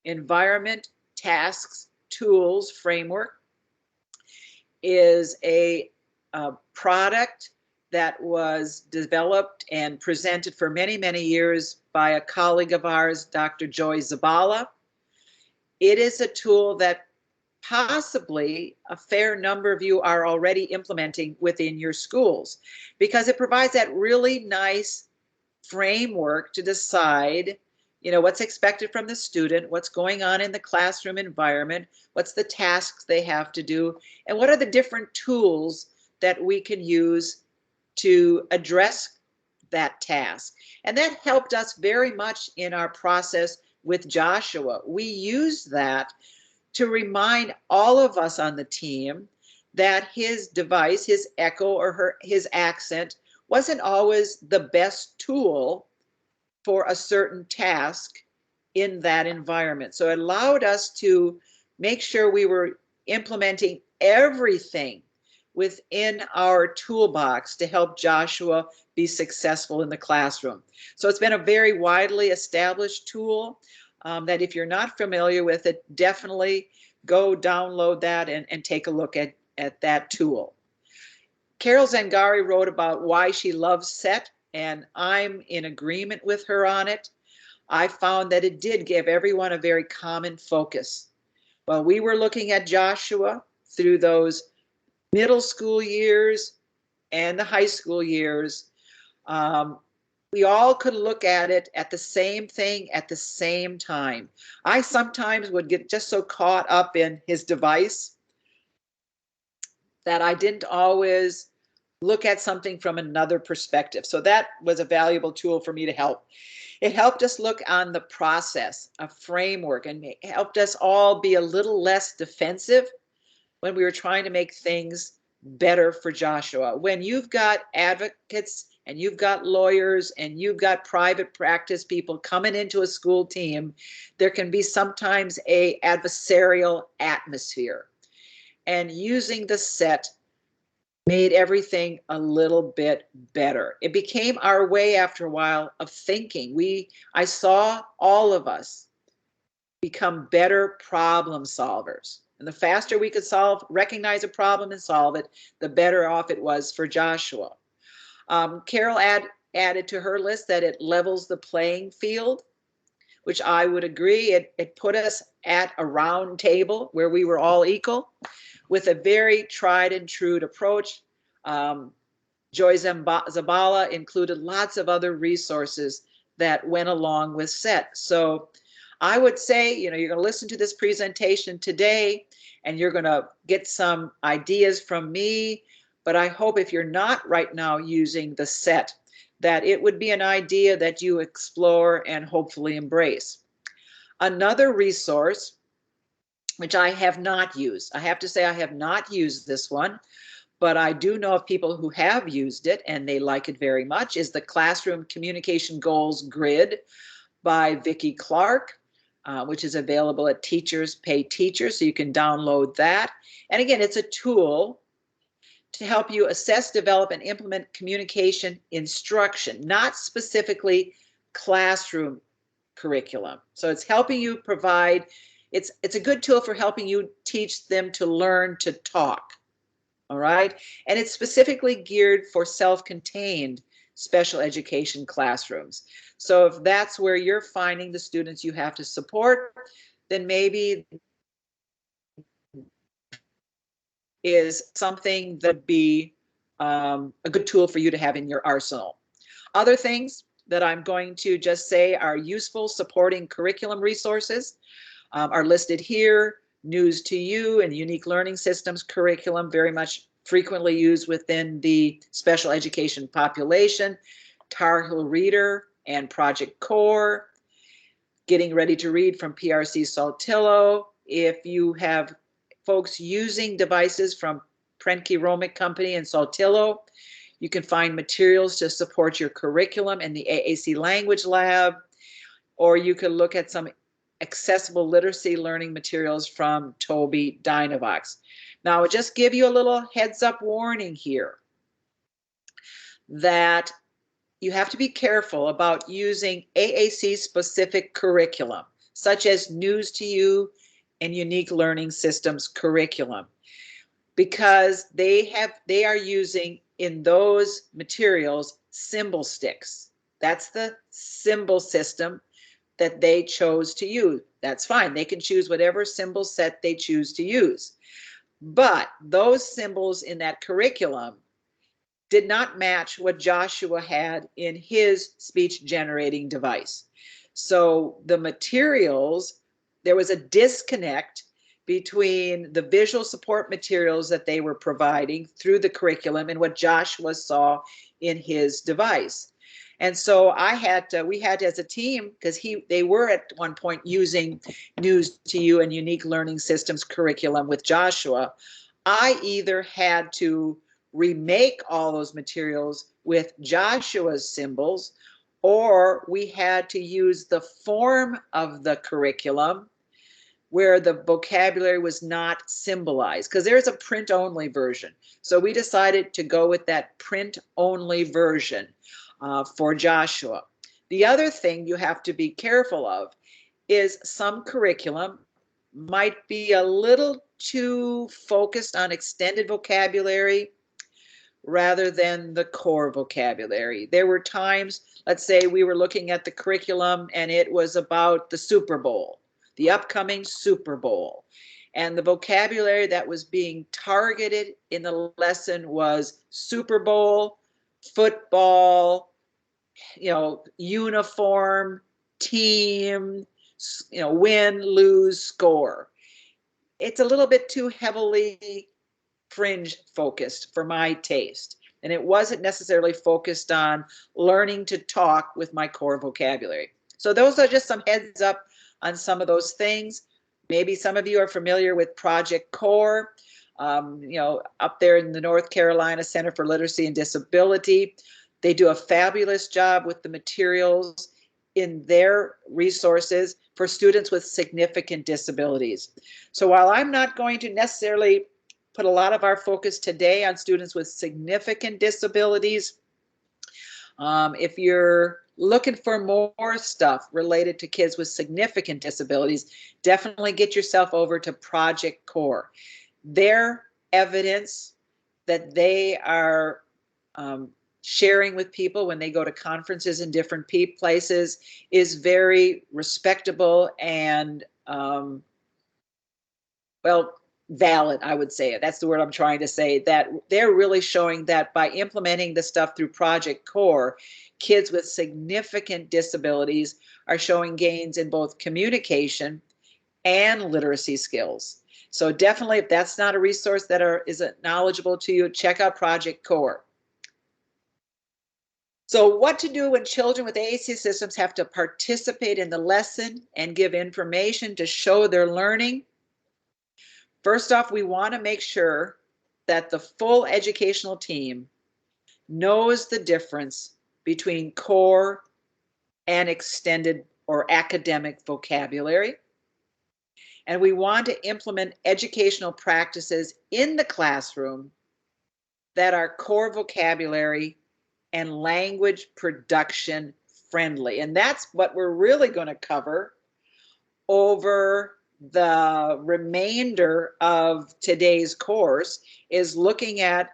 Environment, Tasks, Tools, Framework, is a product that was developed and presented for many, many years by a colleague of ours, Dr. Joy Zabala. It is a tool that possibly a fair number of you are already implementing within your schools, because it provides that really nice framework to decide, you know, what's expected from the student, what's going on in the classroom environment, what's the tasks they have to do, and what are the different tools that we can use to address that task. And that helped us very much in our process with Joshua. We used that to remind all of us on the team that his device, his echo or his accent, wasn't always the best tool for a certain task in that environment. So it allowed us to make sure we were implementing everything within our toolbox to help Joshua be successful in the classroom. So it's been a very widely established tool that if you're not familiar with it, definitely go download that and take a look at that tool. Carol Zangari wrote about why she loves SET, and I'm in agreement with her on it. I found that it did give everyone a very common focus. While we were looking at Joshua through those middle school years and the high school years, we all could look at it at the same thing at the same time. I sometimes would get just so caught up in his device that I didn't always look at something from another perspective. So that was a valuable tool for me to help. It helped us look on the process, a framework, and it helped us all be a little less defensive when we were trying to make things better for Joshua. When you've got advocates and you've got lawyers and you've got private practice people coming into a school team, there can be sometimes an adversarial atmosphere. And using the SET made everything a little bit better. It became our way after a while of thinking. I saw all of us become better problem solvers. And the faster we could recognize a problem and solve it, the better off it was for Joshua. Carol added to her list that it levels the playing field, which I would agree. It put us at a round table where we were all equal with a very tried and true approach. Joy Zabala included lots of other resources that went along with SET. So I would say, you know, you're going to listen to this presentation today and you're going to get some ideas from me, but I hope if you're not right now using the SET, that it would be an idea that you explore and hopefully embrace. Another resource, which I have not used, I have to say I have not used this one, but I do know of people who have used it and they like it very much, is the Classroom Communication Goals Grid by Vicki Clark, which is available at Teachers Pay Teachers, so you can download that. And again, it's a tool to help you assess, develop, and implement communication instruction, not specifically classroom curriculum. So it's helping you provide, it's a good tool for helping you teach them to learn to talk. All right. And it's specifically geared for self-contained special education classrooms. So if that's where you're finding the students you have to support, then maybe is something that would be a good tool for you to have in your arsenal. Other things that I'm going to just say are useful supporting curriculum resources are listed here. News to You and Unique Learning Systems curriculum, very much frequently used within the special education population. Tar Heel Reader and Project Core. Getting Ready to Read from PRC Saltillo. If you have folks using devices from Prentke Romich Company and Saltillo, you can find materials to support your curriculum in the AAC Language Lab, or you could look at some accessible literacy learning materials from Toby Dynavox. Now, I'll just give you a little heads up warning here that you have to be careful about using AAC specific curriculum, such as News to You and Unique Learning Systems curriculum, because they are using in those materials symbol sticks. That's the symbol system that they chose to use. That's fine. They can choose whatever symbol set they choose to use. But those symbols in that curriculum did not match what Joshua had in his speech generating device. So the materials, there was a disconnect between the visual support materials that they were providing through the curriculum and what Joshua saw in his device. And so we had as a team, because they were at one point using News to You and Unique Learning Systems curriculum with Joshua. I either had to remake all those materials with Joshua's symbols, or we had to use the form of the curriculum where the vocabulary was not symbolized, because there's a print-only version. So we decided to go with that print-only version for Joshua. The other thing you have to be careful of is some curriculum might be a little too focused on extended vocabulary rather than the core vocabulary. There were times, let's say we were looking at the curriculum and it was about the Super Bowl, the upcoming Super Bowl. And the vocabulary that was being targeted in the lesson was Super Bowl, football, uniform, team, win, lose, score. It's a little bit too heavily fringe focused for my taste. And it wasn't necessarily focused on learning to talk with my core vocabulary. So those are just some heads up on some of those things. Maybe some of you are familiar with Project Core, up there in the North Carolina Center for Literacy and Disability. They do a fabulous job with the materials in their resources for students with significant disabilities. So while I'm not going to necessarily put a lot of our focus today on students with significant disabilities, if you're looking for more stuff related to kids with significant disabilities, definitely get yourself over to Project Core. Their evidence that they are sharing with people when they go to conferences in different places is very respectable and, valid, I would say. That's the word I'm trying to say, that they're really showing that by implementing the stuff through Project Core, kids with significant disabilities are showing gains in both communication and literacy skills. So definitely, if that's not a resource that isn't knowledgeable to you, check out Project Core. So what to do when children with AAC systems have to participate in the lesson and give information to show their learning? First off, we want to make sure that the full educational team knows the difference between core and extended or academic vocabulary. And we want to implement educational practices in the classroom that are core vocabulary and language production friendly. And that's what we're really going to cover over the remainder of today's course, is looking at,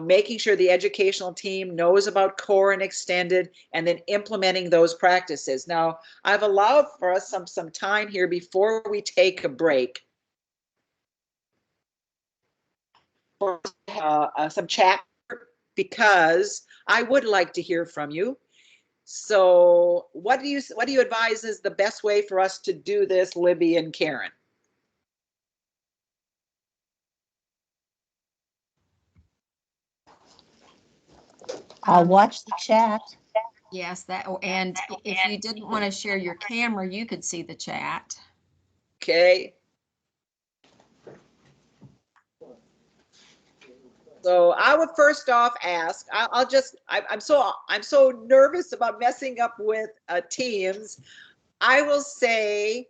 making sure the educational team knows about core and extended, and then implementing those practices. Now, I've allowed for us some time here before we take a break for some chat, because I would like to hear from you. So what do you advise is the best way for us to do this, Libby and Karen? I'll watch the chat. Yes, and if you didn't want to share your camera, you could see the chat. Okay. So I would first off ask, I'm so nervous about messing up with Teams. I will say,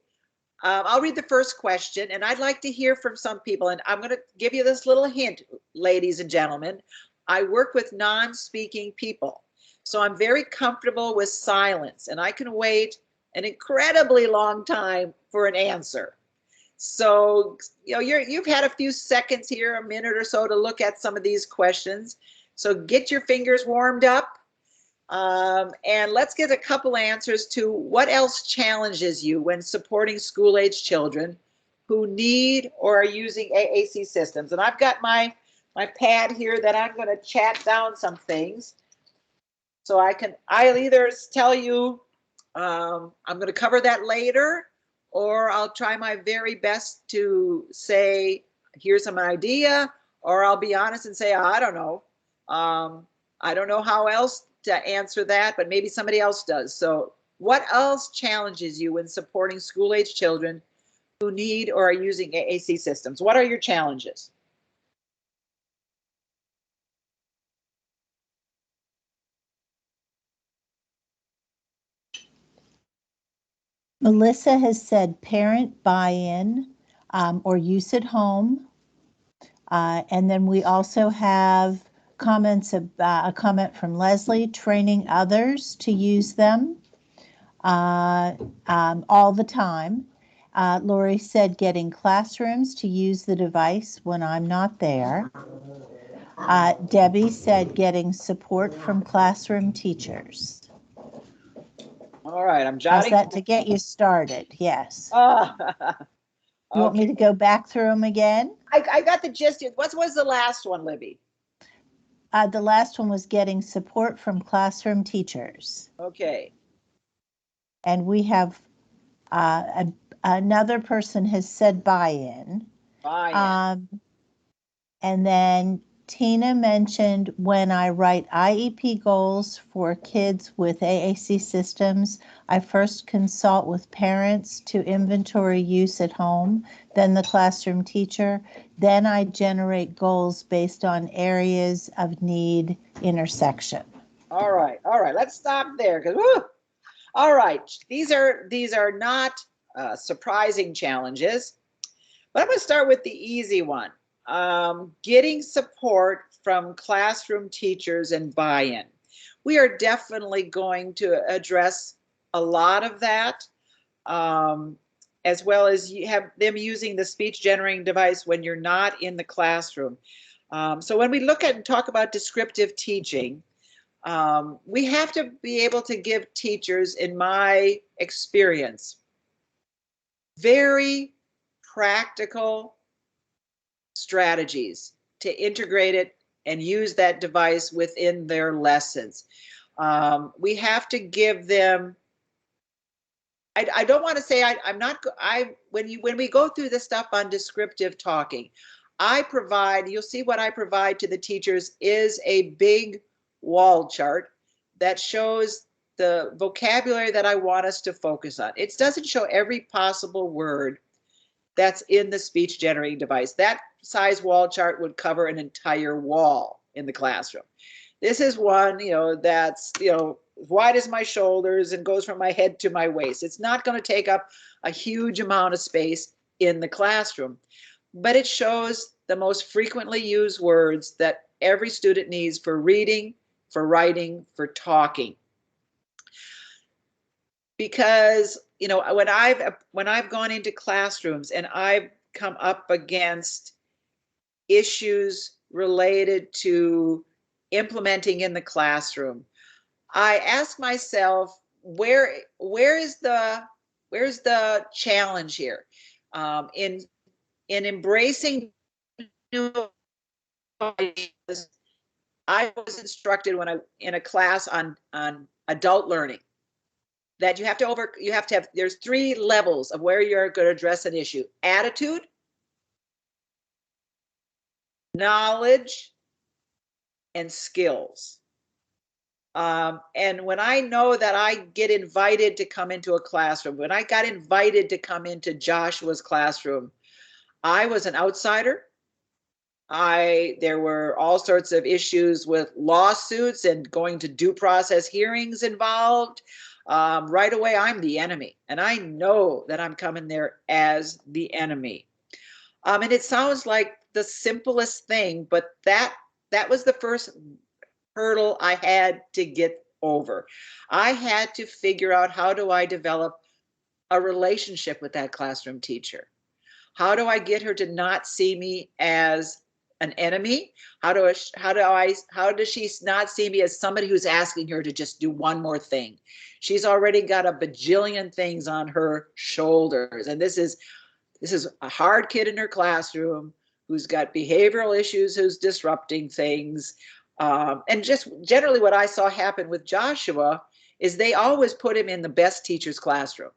I'll read the first question, and I'd like to hear from some people, and I'm going to give you this little hint, ladies and gentlemen. I work with non-speaking people, so I'm very comfortable with silence, and I can wait an incredibly long time for an answer. So, you've had a few seconds here, a minute or so, to look at some of these questions. So get your fingers warmed up. And let's get a couple answers to what else challenges you when supporting school-age children who need or are using AAC systems. And I've got my pad here that I'm going to chat down some things. So I'll either tell you I'm going to cover that later, or I'll try my very best to say, here's some idea, or I'll be honest and say, I don't know. I don't know how else to answer that, but maybe somebody else does. So what else challenges you when supporting school-age children who need or are using AAC systems? What are your challenges? Melissa has said parent buy-in or use at home. And then we also have comments about a comment from Leslie, training others to use them all the time. Lori said getting classrooms to use the device when I'm not there. Debbie said getting support from classroom teachers. All right, I'm How's jotting. that to get you started? Yes. You want me Okay. to go back through them again? I got the gist. What was the last one, Libby? The last one was getting support from classroom teachers. Okay. And we have another person has said buy-in. Buy-in. And then Tina mentioned when I write IEP goals for kids with AAC systems, I first consult with parents to inventory use at home, then the classroom teacher. Then I generate goals based on areas of need intersection. All right. Let's stop there. All right. These are not surprising challenges, but I'm going to start with the easy one. Getting support from classroom teachers and buy-in. We are definitely going to address a lot of that, as well as you have them using the speech generating device when you're not in the classroom. So when we look at and talk about descriptive teaching, we have to be able to give teachers, in my experience, very practical strategies to integrate it and use that device within their lessons. We have to give them, I don't want to say when we go through this stuff on descriptive talking, you'll see what I provide to the teachers is a big wall chart that shows the vocabulary that I want us to focus on. It doesn't show every possible word that's in the speech generating device. That size wall chart would cover an entire wall in the classroom. This is one, that's, wide as my shoulders and goes from my head to my waist. It's not going to take up a huge amount of space in the classroom, but it shows the most frequently used words that every student needs for reading, for writing, for talking. Because when I've gone into classrooms and I've come up against issues related to implementing in the classroom, I ask myself, where is the challenge here in embracing new ideas? I was instructed in a class on adult learning that you have to have, there's 3 levels of where you're going to address an issue: attitude, knowledge, and skills. And when I know that I get invited to come into a classroom, when I got invited to come into Joshua's classroom, I was an outsider. There were all sorts of issues with lawsuits and going to due process hearings involved. Right away, I'm the enemy, and I know that I'm coming there as the enemy. And it sounds like the simplest thing, but that was the first hurdle I had to get over. I had to figure out, how do I develop a relationship with that classroom teacher? How do I get her to not see me as an enemy? How does she not see me as somebody who's asking her to just do one more thing? She's already got a bajillion things on her shoulders, and this is a hard kid in her classroom who's got behavioral issues, who's disrupting things. And just generally what I saw happen with Joshua is they always put him in the best teacher's classroom.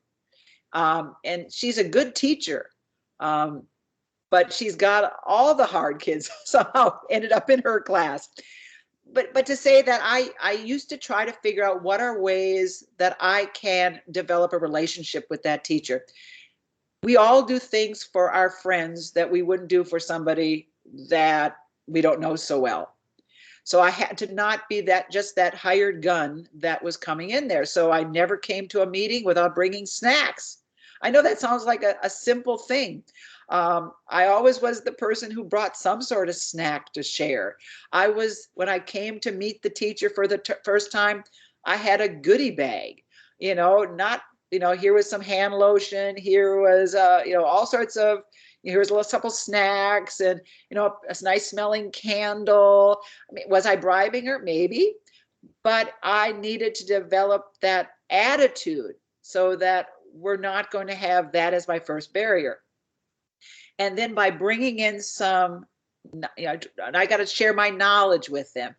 And she's a good teacher, but she's got all the hard kids somehow ended up in her class. But to say that I used to try to figure out what are ways that I can develop a relationship with that teacher. We all do things for our friends that we wouldn't do for somebody that we don't know so well. So I had to not be just that hired gun that was coming in there. So I never came to a meeting without bringing snacks. I know that sounds like a simple thing. I always was the person who brought some sort of snack to share. When I came to meet the teacher for the first time, I had a goodie bag, not, here was some hand lotion, here was, all sorts of, here's a couple snacks and, a nice smelling candle. I mean, was I bribing her? Maybe, but I needed to develop that attitude so that we're not going to have that as my first barrier. And then by bringing in some, I got to share my knowledge with them.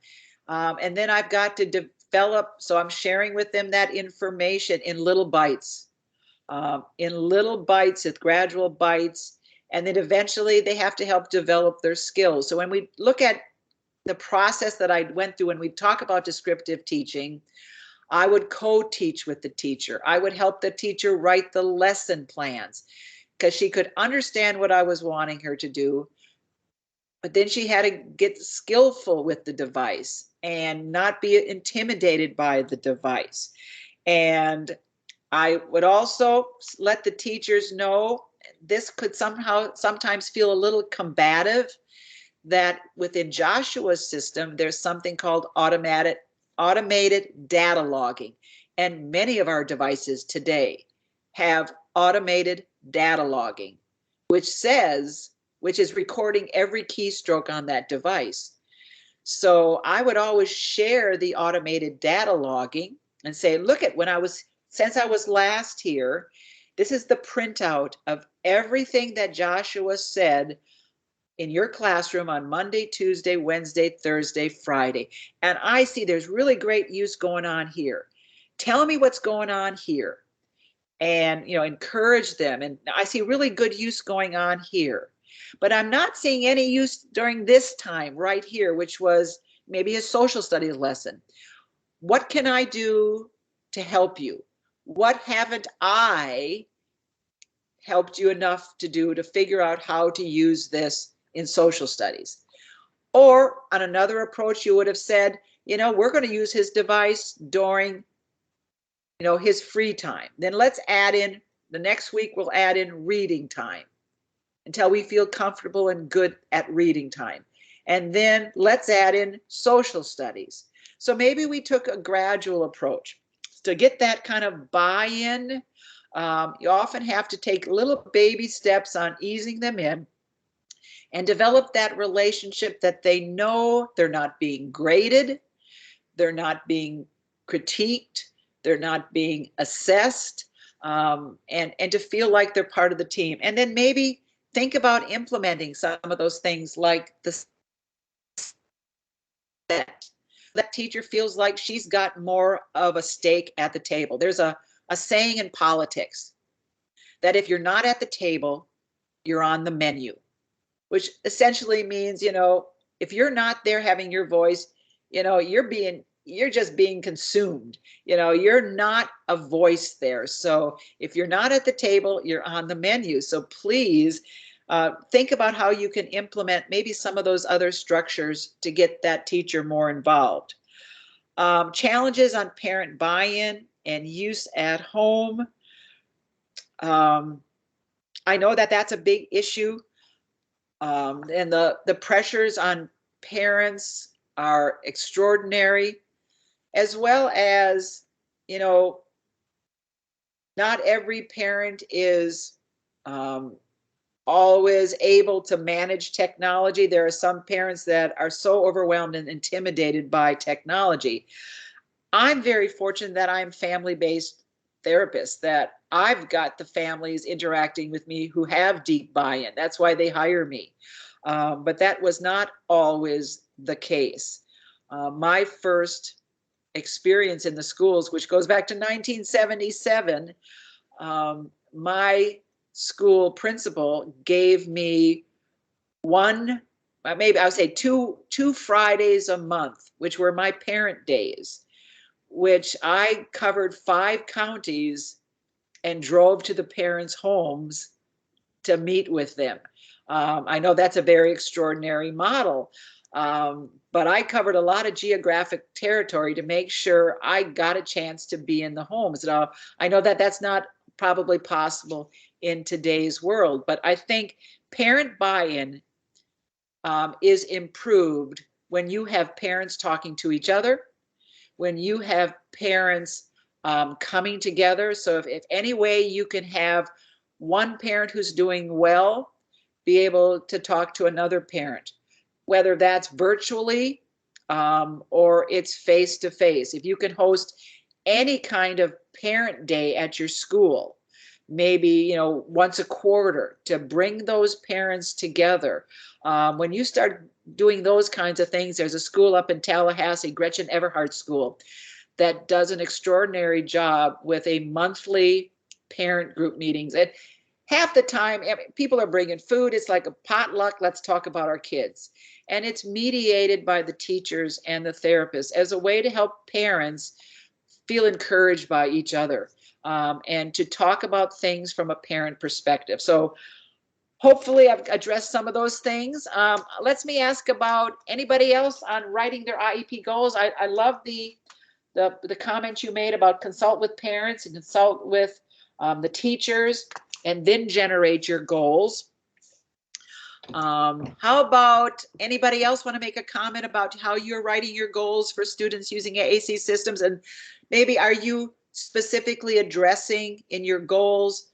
And then I've got to develop, so I'm sharing with them that information in little bites, with gradual bites. And then eventually they have to help develop their skills. So when we look at the process that I went through, when we talk about descriptive teaching, I would co-teach with the teacher. I would help the teacher write the lesson plans because she could understand what I was wanting her to do. But then she had to get skillful with the device and not be intimidated by the device. And I would also let the teachers know this could sometimes feel a little combative, that within Joshua's system, there's something called automated data logging. And many of our devices today have automated data logging, which is recording every keystroke on that device. So I would always share the automated data logging and say, look at since I was last here, this is the printout of everything that Joshua said in your classroom on Monday, Tuesday, Wednesday, Thursday, Friday. And I see there's really great use going on here. Tell me what's going on here. And, encourage them. And I see really good use going on here. But I'm not seeing any use during this time right here, which was maybe a social studies lesson. What can I do to help you? What haven't I helped you enough to do to figure out how to use this in social studies? Or on another approach, you would have said, we're going to use his device during, his free time. Then let's add in, the next week we'll add in reading time until we feel comfortable and good at reading time. And then let's add in social studies. So maybe we took a gradual approach. To get that kind of buy-in, you often have to take little baby steps on easing them in and develop that relationship that they know they're not being graded, they're not being critiqued, they're not being assessed, and to feel like they're part of the team. And then maybe think about implementing some of those things like that teacher feels like she's got more of a stake at the table. There's a saying in politics that if you're not at the table, you're on the menu, which essentially means, if you're not there having your voice, you're being you're just being consumed. You know, you're not a voice there. So if you're not at the table, you're on the menu. So please think about how you can implement maybe some of those other structures to get that teacher more involved. Challenges on parent buy-in and use at home. I know that that's a big issue. And the pressures on parents are extraordinary, as well as, you know, not every parent is always able to manage technology. There are some parents that are so overwhelmed and intimidated by technology. I'm very fortunate that I'm family-based therapist, that I've got the families interacting with me who have deep buy-in. That's why they hire me. But that was not always the case. My first experience in the schools, which goes back to 1977, my school principal gave me one, maybe I would say two Fridays a month, which were my parent days, which I covered 5 counties and drove to the parents' homes to meet with them. I know that's a very extraordinary model, but I covered a lot of geographic territory to make sure I got a chance to be in the homes. Now, I know that that's not probably possible in today's world, but I think parent buy-in is improved when you have parents talking to each other, when you have parents coming together. So if any way you can have one parent who's doing well be able to talk to another parent, whether that's virtually or it's face to face. If you can host any kind of parent day at your school, maybe, you know, once a quarter, to bring those parents together. When you start doing those kinds of things, there's a school up in Tallahassee, Gretchen Everhart School, that does an extraordinary job with a monthly parent group meetings. And half the time, people are bringing food. It's like a potluck. Let's talk about our kids. And it's mediated by the teachers and the therapists as a way to help parents feel encouraged by each other and to talk about things from a parent perspective. So hopefully I've addressed some of those things. Let's me ask about anybody else on writing their IEP goals. I love the comments you made about consult with parents and consult with the teachers and then generate your goals. How about anybody else want to make a comment about how you're writing your goals for students using AAC systems? And maybe are you specifically addressing in your goals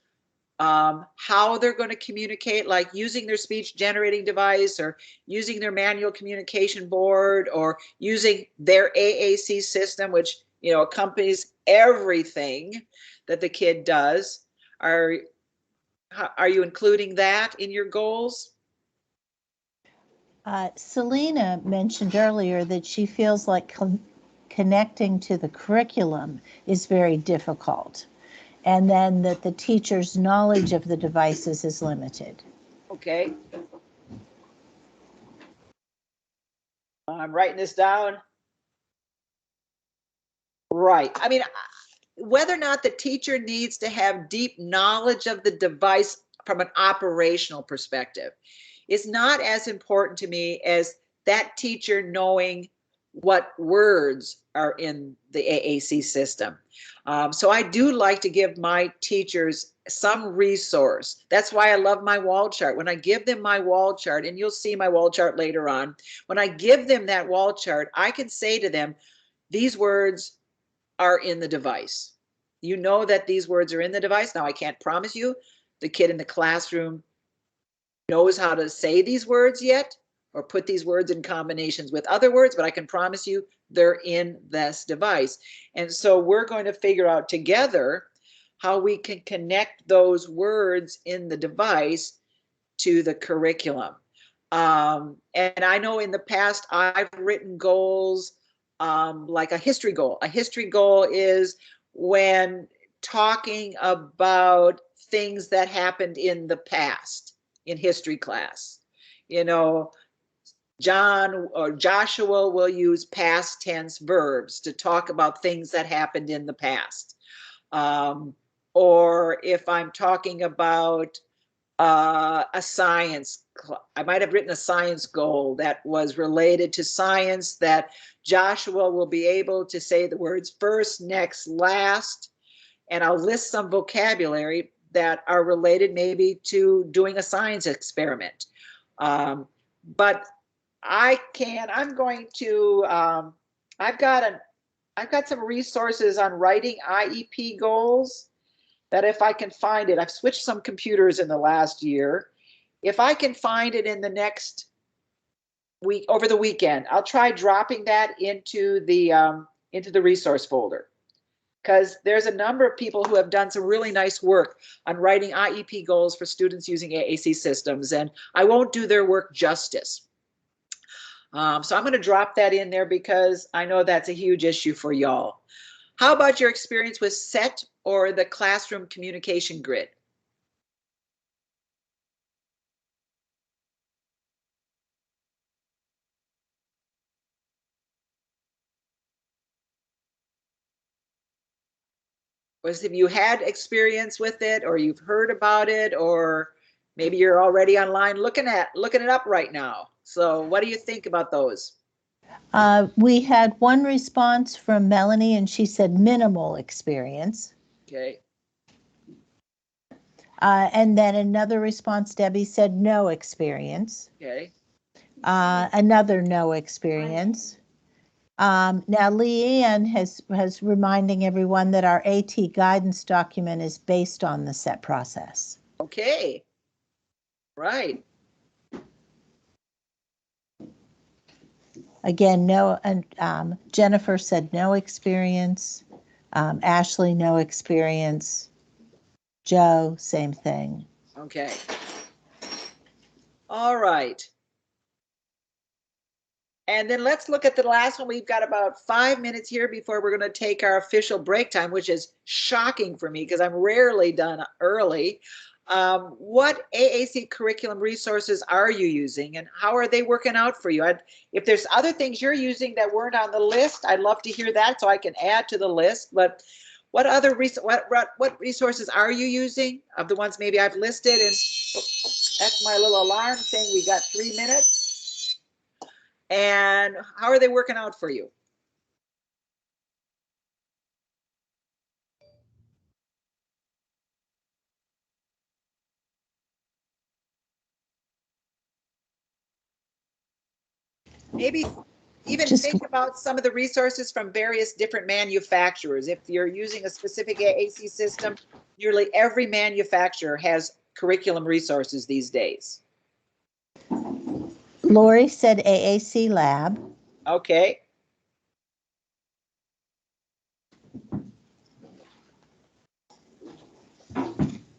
how they're going to communicate, like using their speech generating device or using their manual communication board or using their AAC system, which, you know, accompanies everything that the kid does? Are you including that in your goals? Selena mentioned earlier that she feels like connecting to the curriculum is very difficult, and then that the teacher's knowledge of the devices is limited. Okay. I'm writing this down. Right. I mean, whether or not the teacher needs to have deep knowledge of the device from an operational perspective is not as important to me as that teacher knowing what words are in the AAC system. So I do like to give my teachers some resource. That's why I love my wall chart. When I give them my wall chart, and you'll see my wall chart later on, when I give them that wall chart, I can say to them, these words are in the device. You know that these words are in the device. Now, I can't promise you the kid in the classroom knows how to say these words yet or put these words in combinations with other words, but I can promise you they're in this device. And so we're going to figure out together how we can connect those words in the device to the curriculum. And I know in the past I've written goals like a history goal. A history goal is when talking about things that happened in the past in history class. You know, John or Joshua will use past tense verbs to talk about things that happened in the past. Or if I'm talking about a science, I might have written a science goal that was related to science, that Joshua will be able to say the words first, next, last, and I'll list some vocabulary that are related maybe to doing a science experiment. But I'm going to, I've got some resources on writing IEP goals that if I can find it, I've switched some computers in the last year. If I can find it in the next week, over the weekend, I'll try dropping that into the resource folder, because there's a number of people who have done some really nice work on writing IEP goals for students using AAC systems, and I won't do their work justice. So I'm going to drop that in there because I know that's a huge issue for y'all. How about your experience with SET or the classroom communication grid? Have you had experience with it, or you've heard about it, or maybe you're already online looking it up right now? So what do you think about those? We had one response from Melanie, and she said minimal experience. Okay. And then another response, Debbie said no experience. Okay. Another no experience. Now, Leanne has reminding everyone that our AT guidance document is based on the SET process. Okay. Right. Again, no, and Jennifer said no experience. Ashley, no experience. Joe, same thing. Okay. All right. And then let's look at the last one. We've got about 5 minutes here before we're going to take our official break time, which is shocking for me because I'm rarely done early. What AAC curriculum resources are you using, and how are they working out for you? If there's other things you're using that weren't on the list, I'd love to hear that so I can add to the list. But what other what resources are you using of the ones maybe I've listed? And that's my little alarm saying we got 3 minutes. And how are they working out for you? Maybe even think about some of the resources from various different manufacturers. If you're using a specific AAC system, nearly every manufacturer has curriculum resources these days. Lori said AAC Lab. Okay.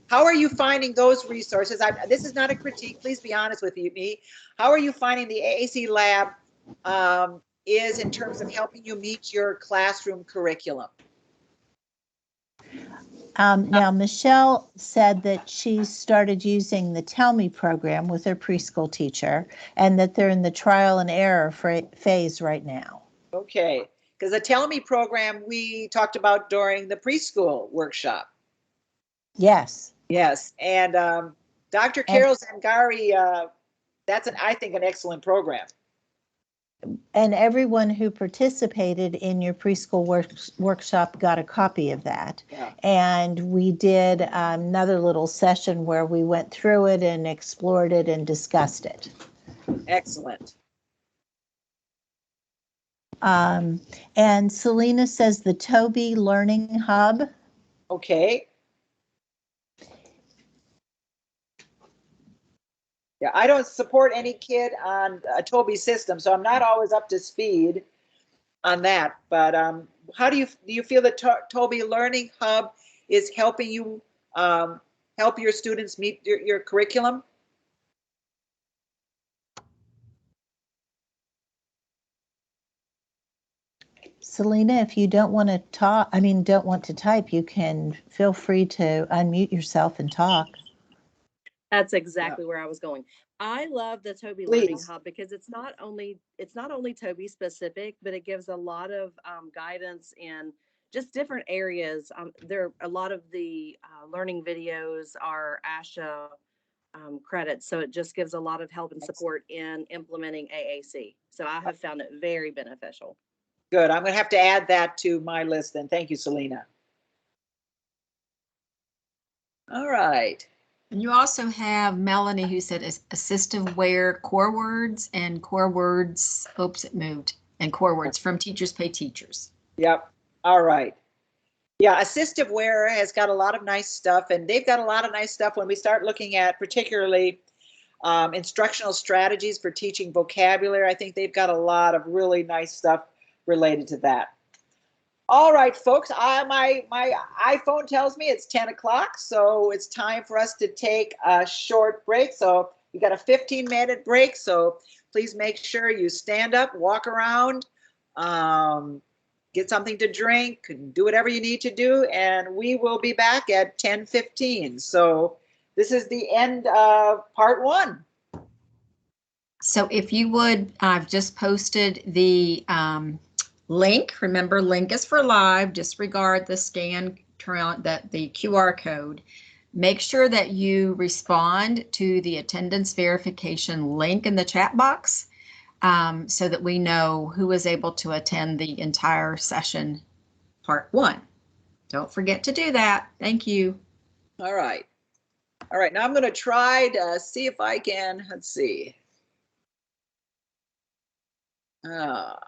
How are you finding those resources? This is not a critique. Please be honest with me. How are you finding the AAC Lab is in terms of helping you meet your classroom curriculum? Now, Michelle said that she started using the Tell Me program with her preschool teacher and that they're in the trial and error phase right now. Okay, because the Tell Me program we talked about during the preschool workshop. Yes. Yes, and Dr. Carol Zangari, that's I think an excellent program. And everyone who participated in your preschool workshop got a copy of that. Yeah. And we did another little session where we went through it and explored it and discussed it. Excellent. And Selena says the Toby Learning Hub. Okay. Yeah, I don't support any kid on a Toby system, so I'm not always up to speed on that. But how do you feel that Toby Learning Hub is helping you help your students meet your curriculum? Selena, if you don't want to talk, don't want to type, you can feel free to unmute yourself and talk. That's exactly where I was going. I love the Toby Learning Please. Hub because it's not only Toby specific, but it gives a lot of guidance in just different areas. There a lot of the learning videos are ASHA credits, so it just gives a lot of help and support in implementing AAC. So I have found it very beneficial. Good. I'm going to have to add that to my list then. Thank you, Selena. All right. And you also have Melanie who said assistive wear core words and core words. Oops, it moved. And core words from Teachers Pay Teachers. Yep. All right. Yeah, Assistive Wear has got a lot of nice stuff, and they've got a lot of nice stuff when we start looking at particularly instructional strategies for teaching vocabulary. I think they've got a lot of really nice stuff related to that. All right, folks, my iPhone tells me it's 10 o'clock, so it's time for us to take a short break. So we got a 15-minute break, so please make sure you stand up, walk around, get something to drink, do whatever you need to do, and we will be back at 10:15. So this is the end of part 1. So if you would, I've just posted the link. Remember, link is for live. Disregard the scan, the QR code. Make sure that you respond to the attendance verification link in the chat box so that we know who was able to attend the entire session, part 1. Don't forget to do that. Thank you. All right. All right, now I'm going to try to see if I can, let's see. How